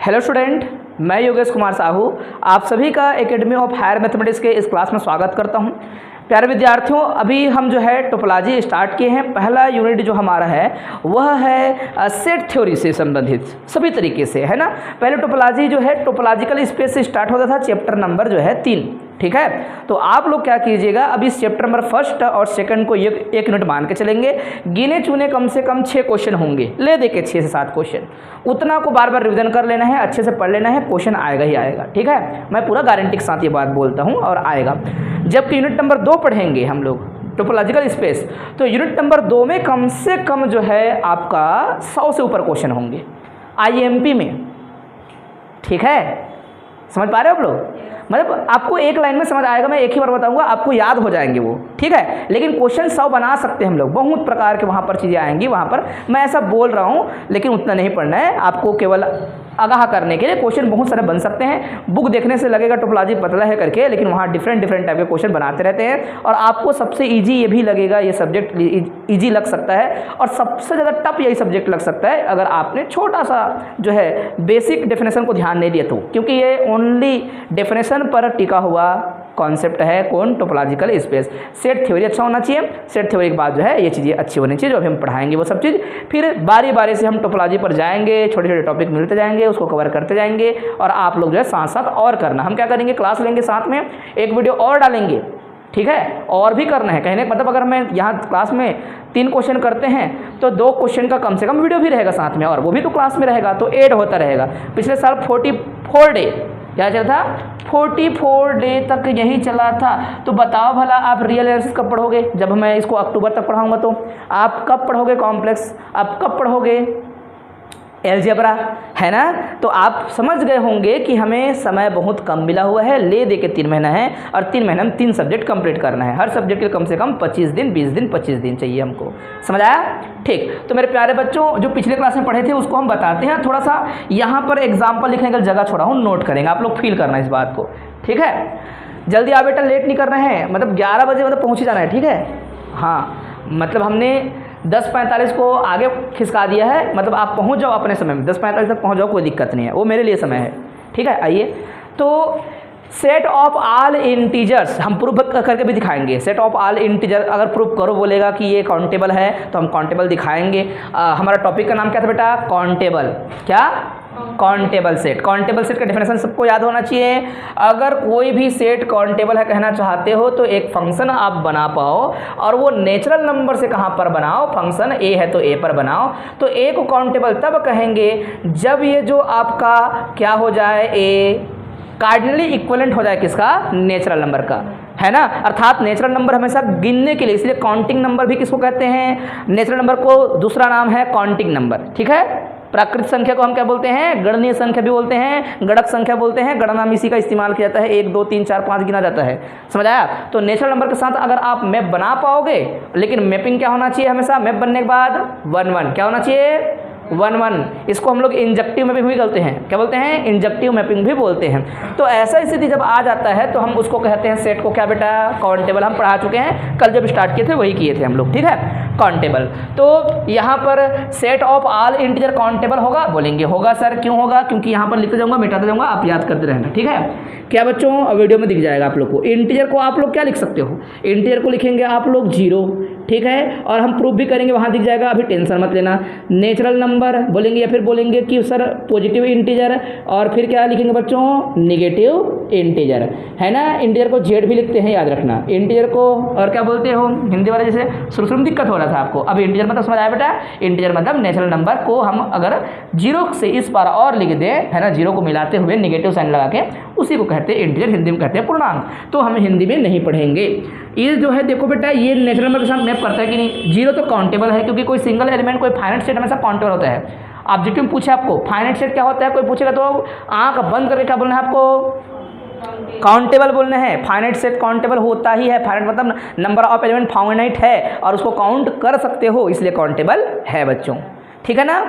Hello student, मैं योगेश कुमार साहू आप सभी का एकेडमी ऑफ हायर मैथमेटिक्स के इस क्लास में स्वागत करता हूं। प्यारे विद्यार्थियों, अभी हम जो है टोपोलॉजी स्टार्ट किए हैं। पहला यूनिट जो हमारा है वह है सेट थ्योरी से संबंधित सभी तरीके से, है ना। पहले टोपोलॉजी जो है टोपोलॉजिकल स्पेस से स्टार्ट होता था, चैप्टर नंबर जो है 3, ठीक है। तो आप लोग क्या कीजिएगा, अभी चैप्टर नंबर फर्स्ट और सेकंड को एक यूनिट मान के चलेंगे। गिने चुने कम से कम 6 क्वेश्चन होंगे, ले दे के 6 से 7 क्वेश्चन, उतना को बार बार रिवीजन कर लेना है, अच्छे से पढ़ लेना है, क्वेश्चन आएगा ही आएगा, ठीक है। मैं पूरा गारंटी के साथ ये बात बोलता हूँ और आएगा। जबकि यूनिट नंबर 2 पढ़ेंगे हम लोग टोपोलॉजिकल स्पेस, तो यूनिट नंबर 2 में कम से कम जो है आपका 100 से ऊपर क्वेश्चन होंगे IMP में, ठीक है। समझ पा रहे हो आप लोग? मतलब आपको एक लाइन में समझ आएगा, मैं एक ही बार बताऊंगा, आपको याद हो जाएंगे वो, ठीक है। लेकिन क्वेश्चन 100 बना सकते हैं हम लोग, बहुत प्रकार के वहाँ पर चीज़ें आएंगी। वहाँ पर मैं ऐसा बोल रहा हूँ, लेकिन उतना नहीं पढ़ना है आपको, केवल आगाह करने के लिए। क्वेश्चन बहुत सारे बन सकते हैं, बुक देखने से लगेगा टोपोलॉजी पतला है करके, लेकिन वहाँ डिफरेंट टाइप के क्वेश्चन बनाते रहते हैं। और आपको सबसे ईजी ये भी लगेगा, ये सब्जेक्ट ईजी लग सकता है, और सबसे ज़्यादा टफ यही सब्जेक्ट लग सकता है अगर आपने छोटा सा जो है बेसिक डेफिनेशन को ध्यान नहीं दिया तो, क्योंकि ये ओनली डेफिनेशन पर टिका हुआ कॉन्सेप्ट है। कौन? Topological space. सेट थ्योरी अच्छा होना चाहिए, सेट थ्योरी के बाद जो है ये चीज़ें अच्छी होनी चाहिए जो अभी हम पढ़ाएंगे वो सब चीज़। फिर बारी बारी से हम टोपोलॉजी पर जाएंगे, छोटे छोटे टॉपिक मिलते जाएंगे, उसको कवर करते जाएंगे। और आप लोग जो है साथ साथ और करना, हम क्या करेंगे, क्लास लेंगे, साथ में एक वीडियो और डालेंगे, ठीक है। और भी करना है, कहने मतलब अगर मैं यहाँ क्लास में 3 क्वेश्चन करते हैं तो 2 क्वेश्चन का कम से कम वीडियो भी रहेगा साथ में, और वो भी तो क्लास में रहेगा, तो ऐड होता रहेगा। पिछले साल 44 डे क्या चला था, 44 डे तक यही चला था। तो बताओ भला आप रियल एनालिसिस कब पढ़ोगे? जब मैं इसको अक्टूबर तक पढ़ाऊंगा तो आप कब पढ़ोगे कॉम्प्लेक्स, आप कब पढ़ोगे एलजेब्रा, है ना। तो आप समझ गए होंगे कि हमें समय बहुत कम मिला हुआ है, ले दे के 3 महीना है, और 3 महीने में 3 सब्जेक्ट कंप्लीट करना है। हर सब्जेक्ट के कम से कम 25 दिन, 20 दिन, 25 दिन चाहिए हमको, समझ आया? ठीक। तो मेरे प्यारे बच्चों, जो पिछले क्लास में पढ़े थे उसको हम बताते हैं। थोड़ा सा यहाँ पर एग्जाम्पल लिखने का जगह छोड़ा हूँ, नोट करेंगे, आप लोग फील करना इस बात को, ठीक है। जल्दी आ बेटा, लेट नहीं करना है, मतलब 11 बजे मतलब पहुँच ही जाना है, ठीक है। हाँ, मतलब हमने 10:45 को आगे खिसका दिया है, मतलब आप पहुंच जाओ अपने समय में, 10:45 तक पहुंच जाओ, कोई दिक्कत नहीं है, वो मेरे लिए समय है, ठीक है। आइए, तो सेट ऑफ ऑल इंटीजर्स हम प्रूफ करके भी दिखाएंगे। सेट ऑफ ऑल इंटीजर अगर प्रूफ करो बोलेगा कि ये काउंटेबल है तो हम काउंटेबल दिखाएंगे। हमारा टॉपिक का नाम क्या था बेटा? काउंटेबल। क्या? Countable set. काउंटेबल सेट का डेफिनेशन सबको याद होना चाहिए। अगर कोई भी सेट काउंटेबल है कहना चाहते हो तो एक फंक्शन आप बना पाओ, और वो नेचुरल नंबर से कहाँ पर बनाओ, फंक्शन ए है तो ए पर बनाओ। तो ए को काउंटेबल तब कहेंगे जब ये जो आपका क्या हो जाए, ए कार्डिनली इक्विवेलेंट हो जाए किसका? नेचुरल नंबर का, है ना। अर्थात नेचुरल नंबर हमेशा गिनने के लिए, इसलिए काउंटिंग नंबर भी किसको कहते हैं? नेचुरल नंबर को दूसरा नाम है काउंटिंग नंबर, ठीक है। प्राकृतिक संख्या को हम क्या बोलते हैं? गणनीय संख्या भी बोलते हैं, गणक संख्या बोलते हैं। गणना में इसी का इस्तेमाल किया जाता है, 1 2 3 4 5 गिना जाता है, समझ आया? तो नेचुरल नंबर के साथ अगर आप मैप बना पाओगे, लेकिन मैपिंग क्या होना चाहिए हमेशा? मैप बनने के बाद 1 1 क्या होना चाहिए? 1 1। इसको हम लोग इंजेक्टिव मैपिंग भी बोलते हैं, क्या बोलते हैं? इंजेक्टिव मैपिंग भी बोलते हैं। तो ऐसा स्थिति जब आ जाता है तो हम उसको कहते हैं सेट को क्या बेटा? काउंटेबल। हम पढ़ा चुके हैं, कल जब स्टार्ट किए थे वही किए थे हम लोग, ठीक है, काउंटेबल। तो यहाँ पर set of all integer countable होगा, बोलेंगे होगा सर, क्यों होगा? क्योंकि यहाँ पर लिखते जाऊँगा, मिटाते जाऊँगा, आप याद करते रहना, ठीक है। क्या बच्चों? वीडियो में दिख जाएगा आप लोग को। इंटीजर को आप लोग क्या लिख सकते हो? इंटीजर को लिखेंगे आप लोग 0, ठीक है। और हम प्रूफ भी करेंगे, वहाँ दिख जाएगा, अभी टेंशन मत लेना। नेचुरल नंबर बोलेंगे, या फिर बोलेंगे कि सर पॉजिटिव इंटीजर, और फिर क्या लिखेंगे बच्चों? नेगेटिव इंटीजर, है ना। इंटीजर को जेड भी लिखते हैं, याद रखना। इंटीजर को और क्या बोलते हो हिंदी वाले? जैसे शुरू में दिक्कत हो रहा था आपको, अब इंटीजर मतलब समझ आया बेटा? इंटीजर मतलब नेचुरल नंबर को हम अगर 0 से इस बार और लिख दें, है ना, 0 को मिलाते हुए नेगेटिव साइन लगा के, उसी को कहते हैं इंटीजर, हिंदी में कहते हैं पूर्णांक। तो हम हिंदी में नहीं पढ़ेंगे। ये जो है देखो बेटा, ये नेचुरल नंबर के साथ मैप करता है कि नहीं? 0 तो काउंटेबल है, क्योंकि कोई सिंगल एलिमेंट, कोई फाइनाइट सेट हमेशा काउंटेबल होता है। ऑब्जेक्टिव में पूछे आपको फाइनाइट सेट क्या होता है, कोई पूछेगा तो आंख बंद करके क्या बोलना है आपको? काउंटेबल बोलना है। फाइनाइट सेट काउंटेबल होता ही है, फाइनाइट मतलब नंबर ऑफ एलिमेंट फाइनाइट है और उसको काउंट कर सकते हो, इसलिए काउंटेबल है बच्चों, ठीक है ना।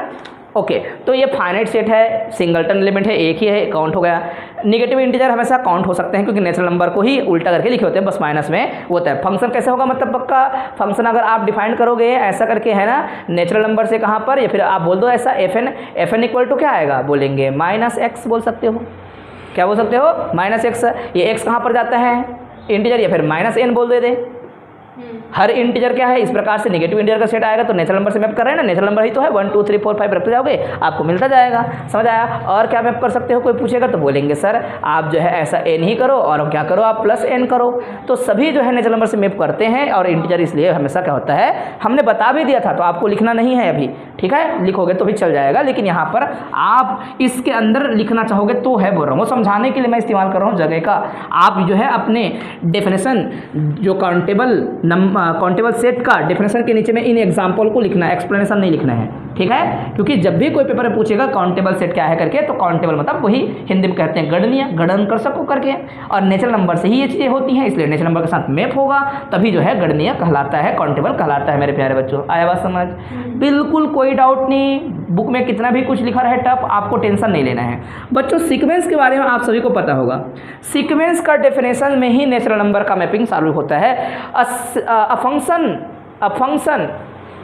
ओके, तो ये फाइनाइट सेट है, सिंगलटन एलिमेंट है, एक ही है, काउंट हो गया। नेगेटिव इंटीजर हमेशा काउंट हो सकते हैं क्योंकि नेचुरल नंबर को ही उल्टा करके लिखे होते हैं, बस माइनस में होता है। फंक्शन कैसे होगा, मतलब पक्का फंक्शन अगर आप डिफाइन करोगे ऐसा करके, है ना, नेचुरल नंबर से कहाँ पर, या फिर आप बोल दो ऐसा एफ एन इक्वल टू क्या आएगा, बोलेंगे -x बोल सकते हो। क्या बोल सकते हो, -x। ये x कहाँ पर जाता है, इंटीजर, या फिर -n बोल दे हर इंटीजर क्या है, इस प्रकार से नेगेटिव इंटीजर का सेट आएगा तो नेचुरल नंबर से मैप कर रहे हैं ना, नेचुरल नंबर ही तो है, 1 2 3 4 5 रखते जाओगे आपको मिलता जाएगा। समझ आया। और क्या मैप कर सकते हो, कोई पूछेगा तो बोलेंगे सर आप जो है ऐसा n ही करो और क्या करो आप +n करो। तो सभी जो है नेचुरल नंबर से मैप करते हैं और इंटीजर इसलिए हमेशा क्या होता है, हमने बता भी दिया था तो आपको लिखना नहीं है अभी, ठीक है, लिखोगे तो भी चल जाएगा, लेकिन यहाँ पर आप इसके अंदर लिखना चाहोगे तो है, बोल रहा हूँ समझाने के लिए मैं इस्तेमाल कर रहा हूँ जगह का। आप जो है अपने डेफिनेशन जो काउंटेबल सेट का डेफिनेशन के नीचे में इन एग्जाम्पल को लिखना है, एक्सप्लेनेशन नहीं लिखना है, ठीक है, क्योंकि जब भी कोई पेपर में पूछेगा काउंटेबल सेट क्या है करके, तो काउंटेबल मतलब वही हिंदी में कहते हैं गणनीय, गणन कर सको करके, और नेचुरल नंबर से ही ये चीज़ें होती हैं, इसलिए नेचुरल नंबर के साथ मैप होगा तभी जो है गणनीय कहलाता है, काउंटेबल कहलाता है। मेरे प्यारे बच्चों, आया बात समझ, बिल्कुल कोई डाउट नहीं, बुक में कितना भी कुछ लिखा रहे टफ, आपको टेंशन नहीं लेना है। बच्चों सीक्वेंस के बारे में आप सभी को पता होगा, सीक्वेंस का डेफिनेशन में ही नेचुरल नंबर का मैपिंग चालू होता है। A function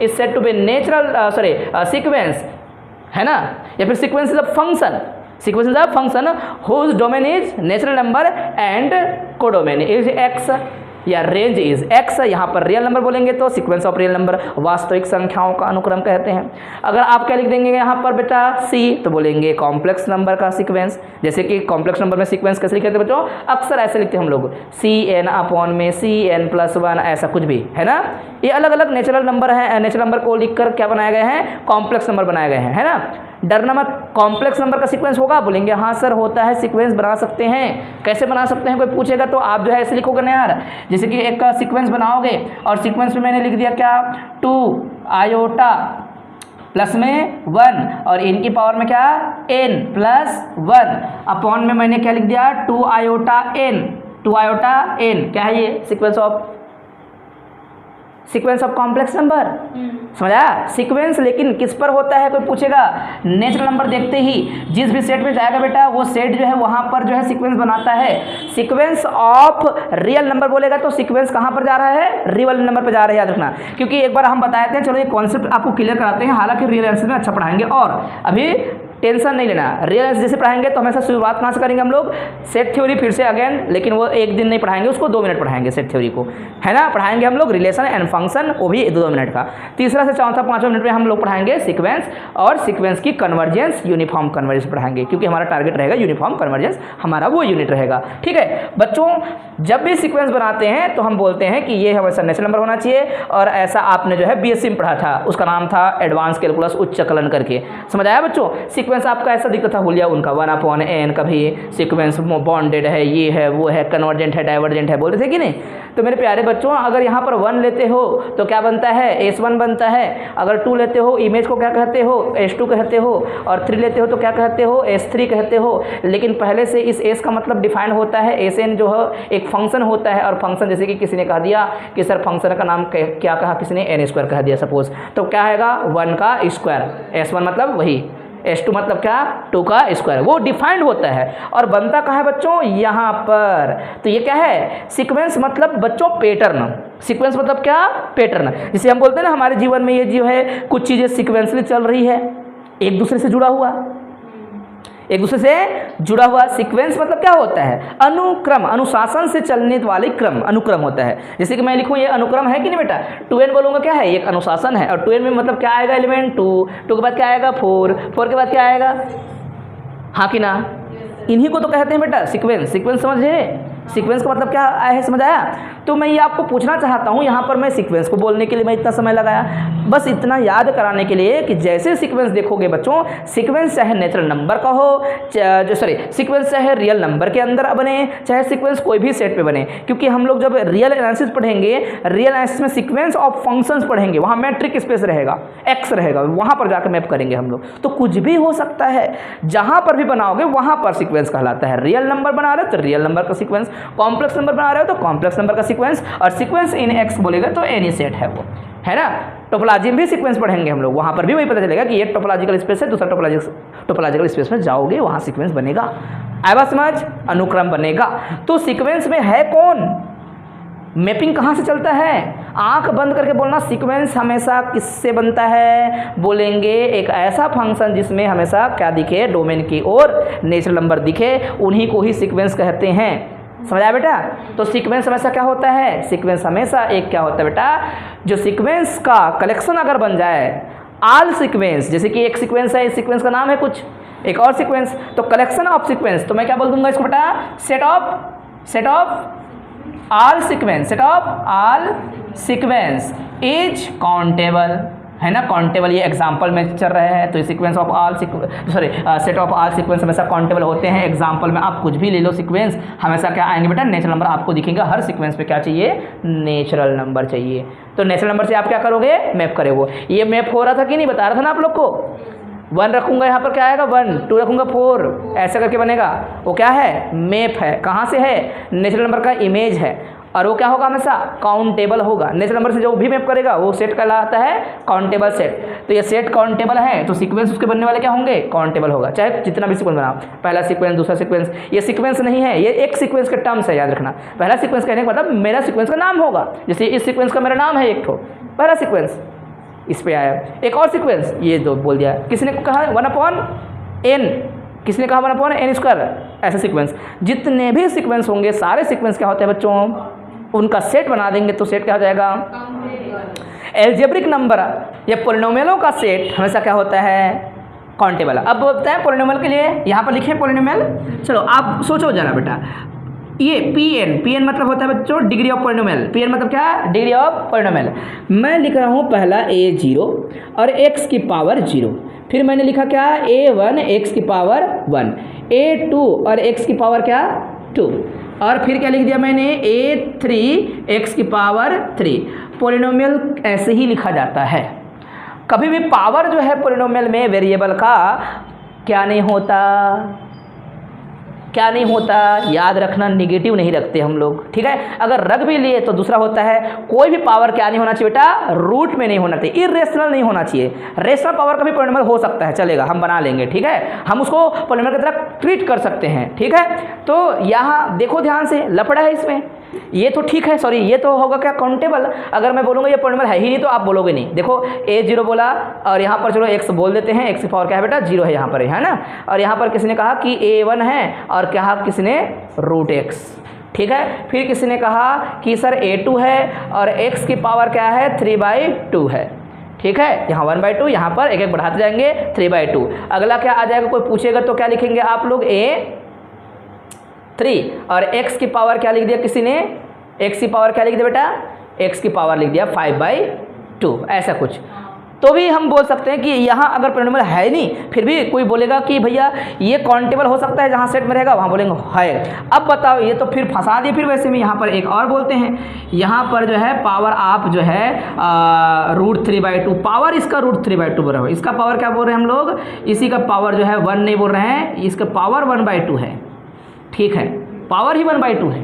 is said to be natural sequence, है ना, या फिर sequence is a function, sequence is a function whose domain is natural number and codomain is x, या रेंज इज x। यहाँ पर रियल नंबर बोलेंगे तो सीक्वेंस ऑफ रियल नंबर, वास्तविक संख्याओं का अनुक्रम कहते हैं। अगर आप क्या लिख देंगे यहाँ पर बेटा c, तो बोलेंगे कॉम्प्लेक्स नंबर का सीक्वेंस। जैसे कि कॉम्प्लेक्स नंबर में सीक्वेंस कैसे लिखते हैं बच्चों, अक्सर ऐसे लिखते हैं हम लोग, Cn/Cn+1 ऐसा कुछ भी, है ना। ये अलग अलग नेचुरल नंबर है, नेचुरल नंबर को लिखकर क्या बनाए गए हैं, कॉम्प्लेक्स नंबर बनाए गए हैं, है ना। डरना मत, कॉम्प्लेक्स नंबर का सीक्वेंस होगा, बोलेंगे हाँ सर होता है, सीक्वेंस बना सकते हैं। कैसे बना सकते हैं, कोई पूछेगा तो आप जो है ऐसे लिखोगे ना यार, जैसे कि एक का सीक्वेंस बनाओगे और सीक्वेंस में मैंने लिख दिया क्या, 2 आयोटा प्लस में 1 और इनकी पावर में क्या n+1 अपॉन में मैंने क्या लिख दिया, 2 आयोटा n, क्या है ये, सीक्वेंस ऑफ कॉम्प्लेक्स नंबर। समझा, सीक्वेंस लेकिन किस पर होता है, कोई पूछेगा, नेचुरल नंबर देखते ही जिस भी सेट में जाएगा बेटा वो सेट जो है वहाँ पर जो है सीक्वेंस बनाता है। सीक्वेंस ऑफ रियल नंबर बोलेगा तो सीक्वेंस कहाँ पर जा रहा है, रियल नंबर पर जा रहा है, याद रखना, क्योंकि एक बार हम बताए थे, चलो ये कॉन्सेप्ट आपको क्लियर कराते हैं, हालांकि रियल आंसर में अच्छा पढ़ाएंगे और अभी टेंशन नहीं लेना। रियल आंसर जैसे पढ़ाएंगे तो हमेशा शुरुआत कहाँ से करेंगे हम लोग, सेट थ्योरी फिर से अगेन, लेकिन वो एक दिन नहीं पढ़ाएंगे उसको, 2 मिनट पढ़ाएंगे सेट थ्योरी को, है ना। पढ़ाएंगे हम लोग रिलेशन एंड फंक्शन, वो भी 2 मिनट का। तीसरा से चौथा 5वां मिनट में हम लोग पढ़ाएंगे सीक्वेंस और सीक्वेंस की कन्वर्जेंस, यूनिफॉर्म कन्वर्जेंस पढ़ाएंगे, क्योंकि हमारा टारगेट रहेगा यूनिफॉर्म कन्वर्जेंस, हमारा वो यूनिट रहेगा, ठीक है बच्चों। जब भी सीक्वेंस बनाते हैं तो हम बोलते हैं कि ये हमेशा नेचुरल नंबर होना चाहिए, और ऐसा आपने जो है बीएससी में पढ़ा था, उसका नाम था एडवांस कैलकुलस, उच्च कलन करके। समझ आया बच्चों। सीक्वेंस आपका ऐसा दिखता था हुलिया उनका 1/n, कभी सीक्वेंस बॉन्डेड है, ये है वो है, कन्वर्जेंट है, डाइवर्जेंट है, बोल रहे थे कि नहीं। तो मेरे प्यारे बच्चों अगर यहाँ पर 1 लेते हो तो क्या बनता है, S1 बनता है। अगर 2 लेते हो इमेज को क्या कहते हो, S2 कहते हो, और 3 लेते हो तो क्या कहते हो, S3 कहते हो। लेकिन पहले से इस S का मतलब डिफाइन होता है, Sn जो है एक फंक्शन होता है, और फंक्शन जैसे कि किसी ने कह दिया कि सर फंक्शन का नाम क्या कहा, किसी ने n² कह दिया सपोज, तो क्या आएगा 1 का स्क्वायर, S1 मतलब वही, S2 मतलब क्या, 2 का स्क्वायर, वो डिफाइंड होता है। और बनता कहाँ है बच्चों, यहाँ पर। तो ये क्या है, सीक्वेंस मतलब बच्चों पैटर्न, सीक्वेंस मतलब क्या, पैटर्न। जिसे हम बोलते हैं ना हमारे जीवन में ये जो है कुछ चीज़ें सीक्वेंसली चल रही है, एक दूसरे से जुड़ा हुआ, एक दूसरे से जुड़ा हुआ। सीक्वेंस मतलब क्या होता है, अनुक्रम, अनुशासन से चलने वाले क्रम, अनुक्रम होता है। जैसे कि मैं लिखूँ ये अनुक्रम है कि नहीं बेटा, 2n बोलूँगा क्या है, एक अनुशासन है, और 2n में मतलब क्या आएगा एलिमेंट 2 के बाद क्या आएगा 4 के बाद क्या आएगा, हाँ कि ना। इन्हीं को तो कहते हैं बेटा सीक्वेंस। सीक्वेंस समझ रहे, सीक्वेंस का मतलब क्या है, समझ आया। तो मैं ये आपको पूछना चाहता हूँ, यहाँ पर मैं सीक्वेंस को बोलने के लिए मैं इतना समय लगाया, बस इतना याद कराने के लिए कि जैसे सीक्वेंस देखोगे बच्चों, सीक्वेंस चाहे नेचुरल नंबर का हो, सीक्वेंस चाहे रियल नंबर के अंदर बने, चाहे सीक्वेंस कोई भी सेट पे बने, क्योंकि हम लोग जब रियल एनालिसिस पढ़ेंगे, रियल एनालिसिस में सीक्वेंस ऑफ फंक्शंस पढ़ेंगे, वहाँ मैट्रिक स्पेस रहेगा, x रहेगा, वहाँ पर जाकर मैप करेंगे हम लोग। तो कुछ भी हो सकता है, जहाँ पर भी बनाओगे वहाँ पर सीक्वेंस कहलाता है। रियल नंबर बना रहे हो तो रियल नंबर का सीक्वेंस, कॉम्प्लेक्स नंबर बना रहे हो तो कॉम्प्लेक्स नंबर का सीक्वेंस, और सीक्वेंस इन x बोलेगा तो एनी सेट है वो। है ना। टोपोलॉजी में भी सीक्वेंस पढ़ेंगे हम लोग, वहाँ पर भी वही पता चलेगा कि ये टोपोलॉजिकल स्पेस है, दूसरा टोपोलॉजिकल स्पेस में जाओगे वहाँ सीक्वेंस बनेगा। आया बात समझ, अनुक्रम बनेगा। तो सीक्वेंस में है कौन, मैपिंग कहाँ से चलता है, आंख बंद करके बोलना। सीक्वेंस हमेशा किससे बनता है, बोलेंगे एक ऐसा फंक्शन जिसमें हमेशा क्या दिखे, डोमेन की ओर नेचुरल नंबर दिखे, उन्हीं को ही सीक्वेंस कहते हैं। समझ आया बेटा। तो सीक्वेंस हमेशा क्या होता है, सीक्वेंस हमेशा एक क्या होता है बेटा, जो सीक्वेंस का कलेक्शन अगर बन जाए, ऑल सीक्वेंस, जैसे कि एक सीक्वेंस है, इस सीक्वेंस का नाम है कुछ, एक और सीक्वेंस, तो कलेक्शन ऑफ सीक्वेंस, तो मैं क्या बोल दूंगा इसको बेटा, set of all sequence, set of all sequence is countable, है ना। काउंटेबल ये एग्जाम्पल में चल रहे हैं, तो ये sequence of all set of all sequence हमेशा काउंटेबल होते हैं। एग्जाम्पल में आप कुछ भी ले लो सीक्वेंस, हमेशा क्या आएंगे बेटा, नेचुरल नंबर आपको दिखेगा। हर सीक्वेंस पे क्या चाहिए, नेचुरल नंबर चाहिए। तो नेचुरल नंबर से आप क्या करोगे, मैप करोगे। ये मैप हो रहा था कि नहीं, बता रहा था ना आप लोग को। 1 रखूंगा, यहाँ पर क्या आएगा 1, 2 रखूंगा 4, ऐसे करके बनेगा। वो क्या है, मैप है। कहाँ से है, नेचुरल नंबर का इमेज है, और वो क्या होगा, हमेशा काउंटेबल होगा। नेचुरल नंबर से जो भी मैप करेगा वो सेट कहलाता है काउंटेबल सेट। तो ये सेट काउंटेबल है, तो सीक्वेंस उसके बनने वाले क्या होंगे, काउंटेबल होगा, चाहे जितना भी सीक्वेंस बनाओ, पहला सीक्वेंस, दूसरा सीक्वेंस। ये सीक्वेंस नहीं है, ये एक सीक्वेंस के टर्म्स है, याद रखना। पहला सीक्वेंस कहने का मतलब मेरा सीक्वेंस का नाम होगा, जैसे इस सीक्वेंस का मेरा नाम है एक ठो, पहला सीक्वेंस इस पे आया। एक और सीक्वेंस, ये दो बोल दिया, किसने कहा 1/n, किसने कहा 1/n², ऐसा सीक्वेंस। जितने भी सीक्वेंस होंगे सारे सीक्वेंस क्या होते हैं बच्चों, उनका सेट बना देंगे तो सेट क्या हो जाएगा, एल्जेब्रिक नंबर या पोलिनोमियलों का सेट हमेशा क्या होता है, काउंटेबल। अब बोलते हैं पोलिनोमियल के लिए, यहाँ पर लिखे पोलिनोमियल। चलो आप सोचो जरा बेटा, ये Pn मतलब होता है बच्चों डिग्री ऑफ पोलिनोमियल। Pn मतलब क्या, डिग्री ऑफ पोलिनोमियल। मैं लिख रहा हूँ पहला a0 और x की पावर 0, फिर मैंने लिखा क्या, a1 x की पावर 1, a2 और x की पावर क्या 2, और फिर क्या लिख दिया मैंने, a3 x की पावर 3। पोलिनोमियल ऐसे ही लिखा जाता है। कभी भी पावर जो है पोलिनोमियल में वेरिएबल का क्या नहीं होता, क्या नहीं होता, याद रखना, निगेटिव नहीं रखते हम लोग, ठीक है। अगर रख भी लिए तो दूसरा होता है, कोई भी पावर क्या नहीं होना चाहिए बेटा, रूट में नहीं होना चाहिए, इरेशनल नहीं होना चाहिए। रेशनल पावर का भी पोलिनोमियल हो सकता है, चलेगा, हम बना लेंगे, ठीक है, हम उसको पोलिनोमियल की तरह ट्रीट कर सकते हैं, ठीक है। तो यहाँ देखो ध्यान से, लफड़ा है इसमें, ये तो ठीक है, सॉरी ये तो होगा क्या, काउंटेबल। अगर मैं बोलूँगा ये पोलिनोमियल है ही नहीं तो आप बोलोगे नहीं। देखो a0 बोला, और यहाँ पर चलो x बोल देते हैं, x की पावर क्या है बेटा 0 है यहाँ पर, है ना। और यहाँ पर किसी ने कहा कि a1 है, और क्या किसी ने √x, ठीक है। फिर किसी ने कहा कि सर a2 है और x की पावर क्या है 3/2 है, ठीक है। यहाँ 1/2, यहाँ पर एक एक बढ़ाते जाएंगे 3/2। अगला क्या आ जाएगा, कोई पूछेगा तो क्या लिखेंगे आप लोग, a3 और x की पावर क्या लिख दिया किसी ने, x की पावर क्या लिख दिया बेटा, x की पावर लिख दिया 5/2, ऐसा कुछ। तो भी हम बोल सकते हैं कि यहाँ अगर पोलिनोमियल है नहीं, फिर भी कोई बोलेगा कि भैया ये काउंटेबल हो सकता है, जहाँ सेट में रहेगा वहाँ बोलेंगे है। अब बताओ, ये तो फिर फंसा दिए। फिर वैसे में यहाँ पर एक और बोलते हैं, यहाँ पर जो है पावर आप जो है √3/2, पावर इसका √3/2 बोल रहे हो, इसका पावर क्या बोल रहे हैं हम लोग, इसी का पावर जो है 1 नहीं बोल रहे हैं, इसका पावर 1/2 है, ठीक है, पावर ही 1/2 है,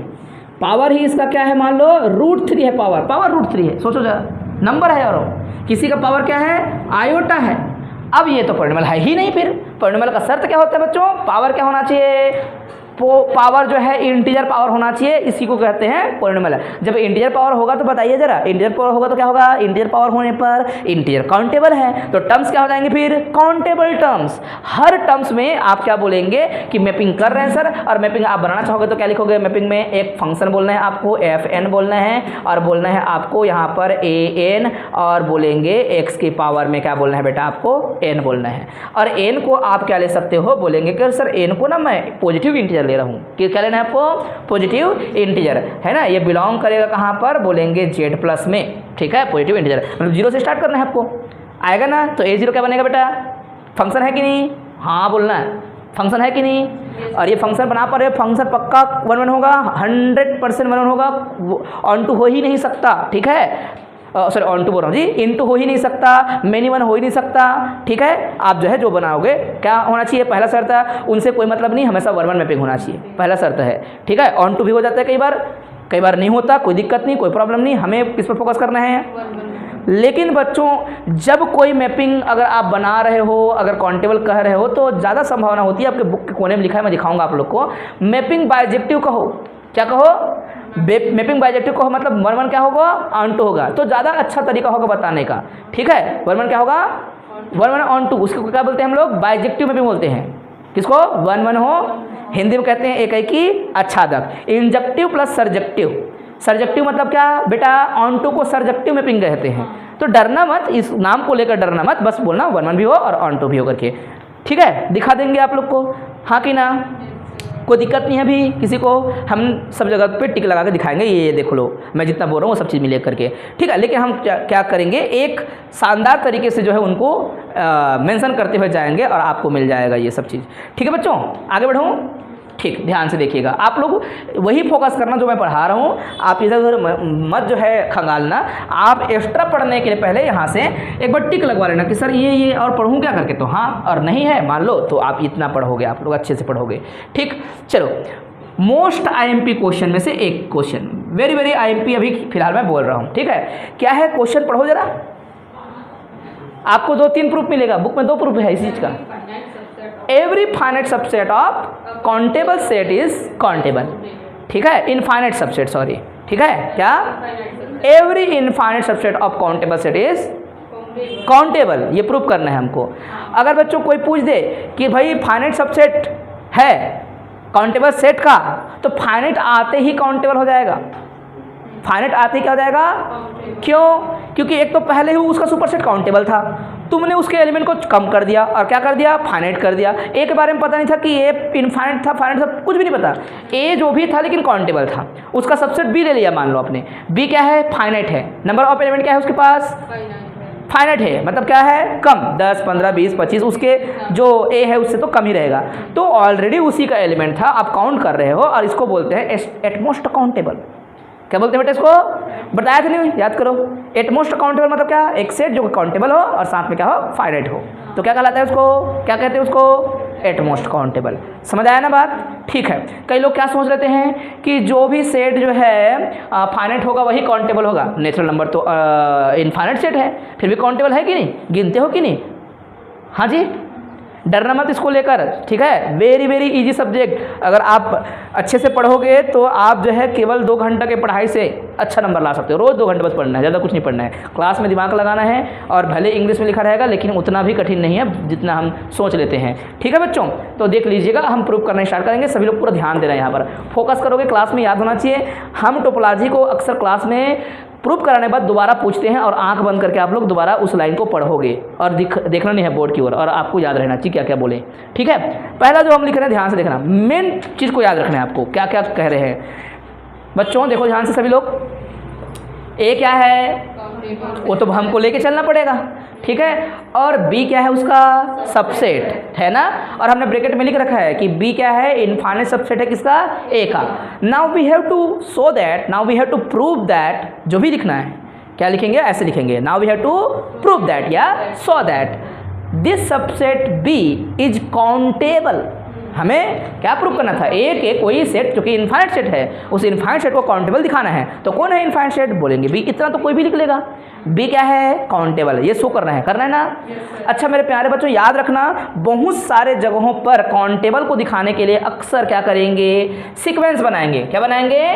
पावर ही इसका क्या है, मान लो √3 है, पावर √3 है, सोचो जरा, नंबर है, और किसी का पावर क्या है, आयोटा है। अब ये तो पोलिनोमियल है ही नहीं। फिर पोलिनोमियल का शर्त क्या होता है बच्चों, पावर क्या होना चाहिए, पावर जो है इंटीजर पावर होना चाहिए, इसी को कहते हैं पोलिनोमियल। जब इंटीजर पावर होगा तो बताइए जरा, इंटीजर पावर होगा तो क्या होगा, इंटीजर पावर होने पर इंटीजर काउंटेबल है, तो टर्म्स क्या हो जाएंगे फिर, काउंटेबल टर्म्स। हर टर्म्स में आप क्या बोलेंगे कि मैपिंग कर रहे हैं सर, और मैपिंग आप बनाना चाहोगे तो क्या लिखोगे, मैपिंग में एक फंक्शन बोलना है आपको, fn बोलना है, और बोलना है आपको यहाँ पर an, और बोलेंगे x की पावर में क्या बोलना है बेटा आपको, n बोलना है। और n को आप क्या ले सकते हो, बोलेंगे कि सर n को ना मैं पॉजिटिव इंटीजर ले रहा हूँ, कि क्या लेना है आपको, पॉजिटिव इंटीजर, है ना। ये बिलोंग करेगा कहाँ पर, बोलेंगे z+ में, ठीक है, पॉजिटिव इंटीजर, मतलब 0 से स्टार्ट करना है आपको, आएगा ना। तो a0 क्या बनेगा बेटा, फंक्शन है कि नहीं, हाँ बोलना है, फंक्शन है कि नहीं। और ये फंक्शन बना पर फंक्शन पक्का 1 होगा, 100% 1 होगा, ऑन टू हो ही नहीं सकता, ठीक है, सॉरी ऑन टू बोल रहा हूँ जी, इनटू हो ही नहीं सकता, मेनी वन हो ही नहीं सकता, ठीक है। आप जो है जो बनाओगे क्या होना चाहिए, पहला शर्त है, उनसे कोई मतलब नहीं, हमेशा 1 मैपिंग होना चाहिए, पहला शर्त है, ठीक है। ऑन टू भी हो जाता है कई बार नहीं होता, कोई दिक्कत नहीं, कोई प्रॉब्लम नहीं, हमें किस पर फोकस करना है, लेकिन बच्चों जब कोई मैपिंग अगर आप बना रहे हो, अगर काउंटेबल कह रहे हो, तो ज़्यादा संभावना होती है, आपके बुक के कोने में लिखा है, मैं दिखाऊंगा आप लोग को, मैपिंग बायजेक्टिव कहो। क्या कहो? मैपिंग बायजेक्टिव कहो, मतलब वन वन क्या होगा? ऑन टू होगा, तो ज़्यादा अच्छा तरीका होगा बताने का। ठीक है, वन वन क्या होगा? वन वन ऑन टू, उसको क्या बोलते हैं हम लोग? बायजेक्टिव मैपिंग बोलते हैं। किसको? वन वन हो, हिंदी में कहते हैं एक एक ही आच्छादक। इंजेक्टिव प्लस सर्जेक्टिव, सर्जेक्टिव मतलब क्या बेटा? ऑन टू को सर्जेक्टिव मैपिंग कहते हैं। तो डरना मत, इस नाम को लेकर डरना मत, बस बोलना वन वन भी हो और ऑन टू भी हो करके। ठीक है, दिखा देंगे आप लोग को, हाँ कि ना? कोई दिक्कत नहीं है अभी किसी को, हम सब जगह पे टिक लगा के दिखाएंगे, ये देख लो मैं जितना बोल रहा हूँ वो सब चीज़ मिले करके। ठीक है, लेकिन हम क्या करेंगे, एक शानदार तरीके से जो है उनको मेंशन करते हुए जाएंगे और आपको मिल जाएगा ये सब चीज़। ठीक है बच्चों, आगे बढ़ूँ? ठीक, ध्यान से देखिएगा, आप लोग वही फोकस करना जो मैं पढ़ा रहा हूँ, आप इधर उधर मत जो है खंगालना। आप एक्स्ट्रा पढ़ने के लिए पहले यहाँ से एक बार टिक लगवा लेना कि सर ये और पढ़ूँ क्या करके, तो हाँ, और नहीं है मान लो तो आप इतना पढ़ोगे, आप लोग अच्छे से पढ़ोगे। ठीक, चलो, मोस्ट आईएमपी क्वेश्चन में से एक क्वेश्चन, वेरी वेरी आईएमपी अभी फिलहाल मैं बोल रहा हूँ। ठीक है, क्या है क्वेश्चन, पढ़ो जरा। आपको 2-3 प्रूफ मिलेगा, बुक में 2 प्रूफ है इस चीज़ का। Every finite subset of countable set is countable. ठीक है, इनफाइनाइट सबसेट, सॉरी। ठीक है, क्या? Every infinite subset of countable set is countable, ये प्रूफ करना है हमको। अगर बच्चों कोई पूछ दे कि भाई फाइनाइट सबसेट है काउंटेबल सेट का, तो फाइनाइट आते ही काउंटेबल हो जाएगा। फाइनाइट आते ही क्या हो जाएगा? क्यों? क्योंकि एक तो पहले ही उसका सुपरसेट काउंटेबल था, तुमने उसके एलिमेंट को कम कर दिया और क्या कर दिया? फाइनाइट कर दिया। ए के बारे में पता नहीं था कि ए इनफाइनाइट था, फाइनाइट था, कुछ भी नहीं पता। ए जो भी था लेकिन काउंटेबल था, उसका सबसेट बी ले लिया मान लो आपने। बी क्या है? फाइनाइट है। नंबर ऑफ एलिमेंट क्या है उसके पास? फाइनाइट है, मतलब क्या है? कम, 10, 15, 20, 25, उसके जो ए है उससे तो कम ही रहेगा। तो ऑलरेडी उसी का एलिमेंट था, आप काउंट कर रहे हो और इसको बोलते हैं एटमोस्ट काउंटेबल। क्या बोलते हैं बेटा इसको? बताया था नहीं, याद करो। एटमोस्ट काउंटेबल मतलब क्या? एक सेट जो काउंटेबल हो और साथ में क्या हो? फाइनाइट हो, तो क्या कहलाता है उसको? क्या कहते हैं उसको? At most countable. समझ आया ना बात? ठीक है, कई लोग क्या सोच लेते हैं कि जो भी सेट जो है फाइनाइट होगा वही काउंटेबल होगा। नेचुरल नंबर तो इनफाइनाइट सेट है, फिर भी काउंटेबल है कि नहीं? गिनते हो कि नहीं? हाँ जी, डरना मत इसको लेकर। ठीक है, वेरी वेरी इजी सब्जेक्ट। अगर आप अच्छे से पढ़ोगे तो आप जो है केवल 2 घंटा के पढ़ाई से अच्छा नंबर ला सकते हो। रोज़ 2 घंटे बस पढ़ना है, ज़्यादा कुछ नहीं पढ़ना है। क्लास में दिमाग लगाना है, और भले इंग्लिश में लिखा रहेगा लेकिन उतना भी कठिन नहीं है जितना हम सोच लेते हैं। ठीक है बच्चों, तो देख लीजिएगा, हम प्रूव करना स्टार्ट करेंगे। सभी लोग पूरा ध्यान देना है, यहाँ पर फोकस करोगे, क्लास में याद होना चाहिए। हम टोपोलॉजी को अक्सर क्लास में प्रूफ कराने के बाद दोबारा पूछते हैं और आंख बंद करके आप लोग दोबारा उस लाइन को पढ़ोगे और देखना नहीं है बोर्ड की ओर, और आपको याद रहना चाहिए क्या क्या बोले। ठीक है, पहला जो हम लिख रहे हैं ध्यान से देखना, मेन चीज़ को याद रखना है आपको, क्या क्या कह रहे हैं बच्चों। देखो ध्यान से सभी लोग, ए क्या है? वो तो हमको लेके चलना पड़ेगा। ठीक है, और बी क्या है? उसका सबसेट है ना, और हमने ब्रैकेट में लिख रखा है कि बी क्या है? इनफाइनाइट सबसेट है किसका? ए का। Now we have to show that, now we have to prove that, जो भी लिखना है क्या लिखेंगे? ऐसे लिखेंगे, now we have to prove that या show that this subset B is countable. हमें क्या प्रूव करना था? ए के कोई सेट जो कि इनफाइनाइट सेट है, उस इनफाइनाइट सेट को काउंटेबल दिखाना है। तो कौन है इनफाइनाइट सेट? बोलेंगे बी, इतना तो कोई भी लिख लेगा। बी क्या है? काउंटेबल, ये शो करना है ना? अच्छा मेरे प्यारे बच्चों, याद रखना, बहुत सारे जगहों पर काउंटेबल को दिखाने के लिए अक्सर क्या करेंगे? सीक्वेंस बनाएंगे। क्या बनाएंगे?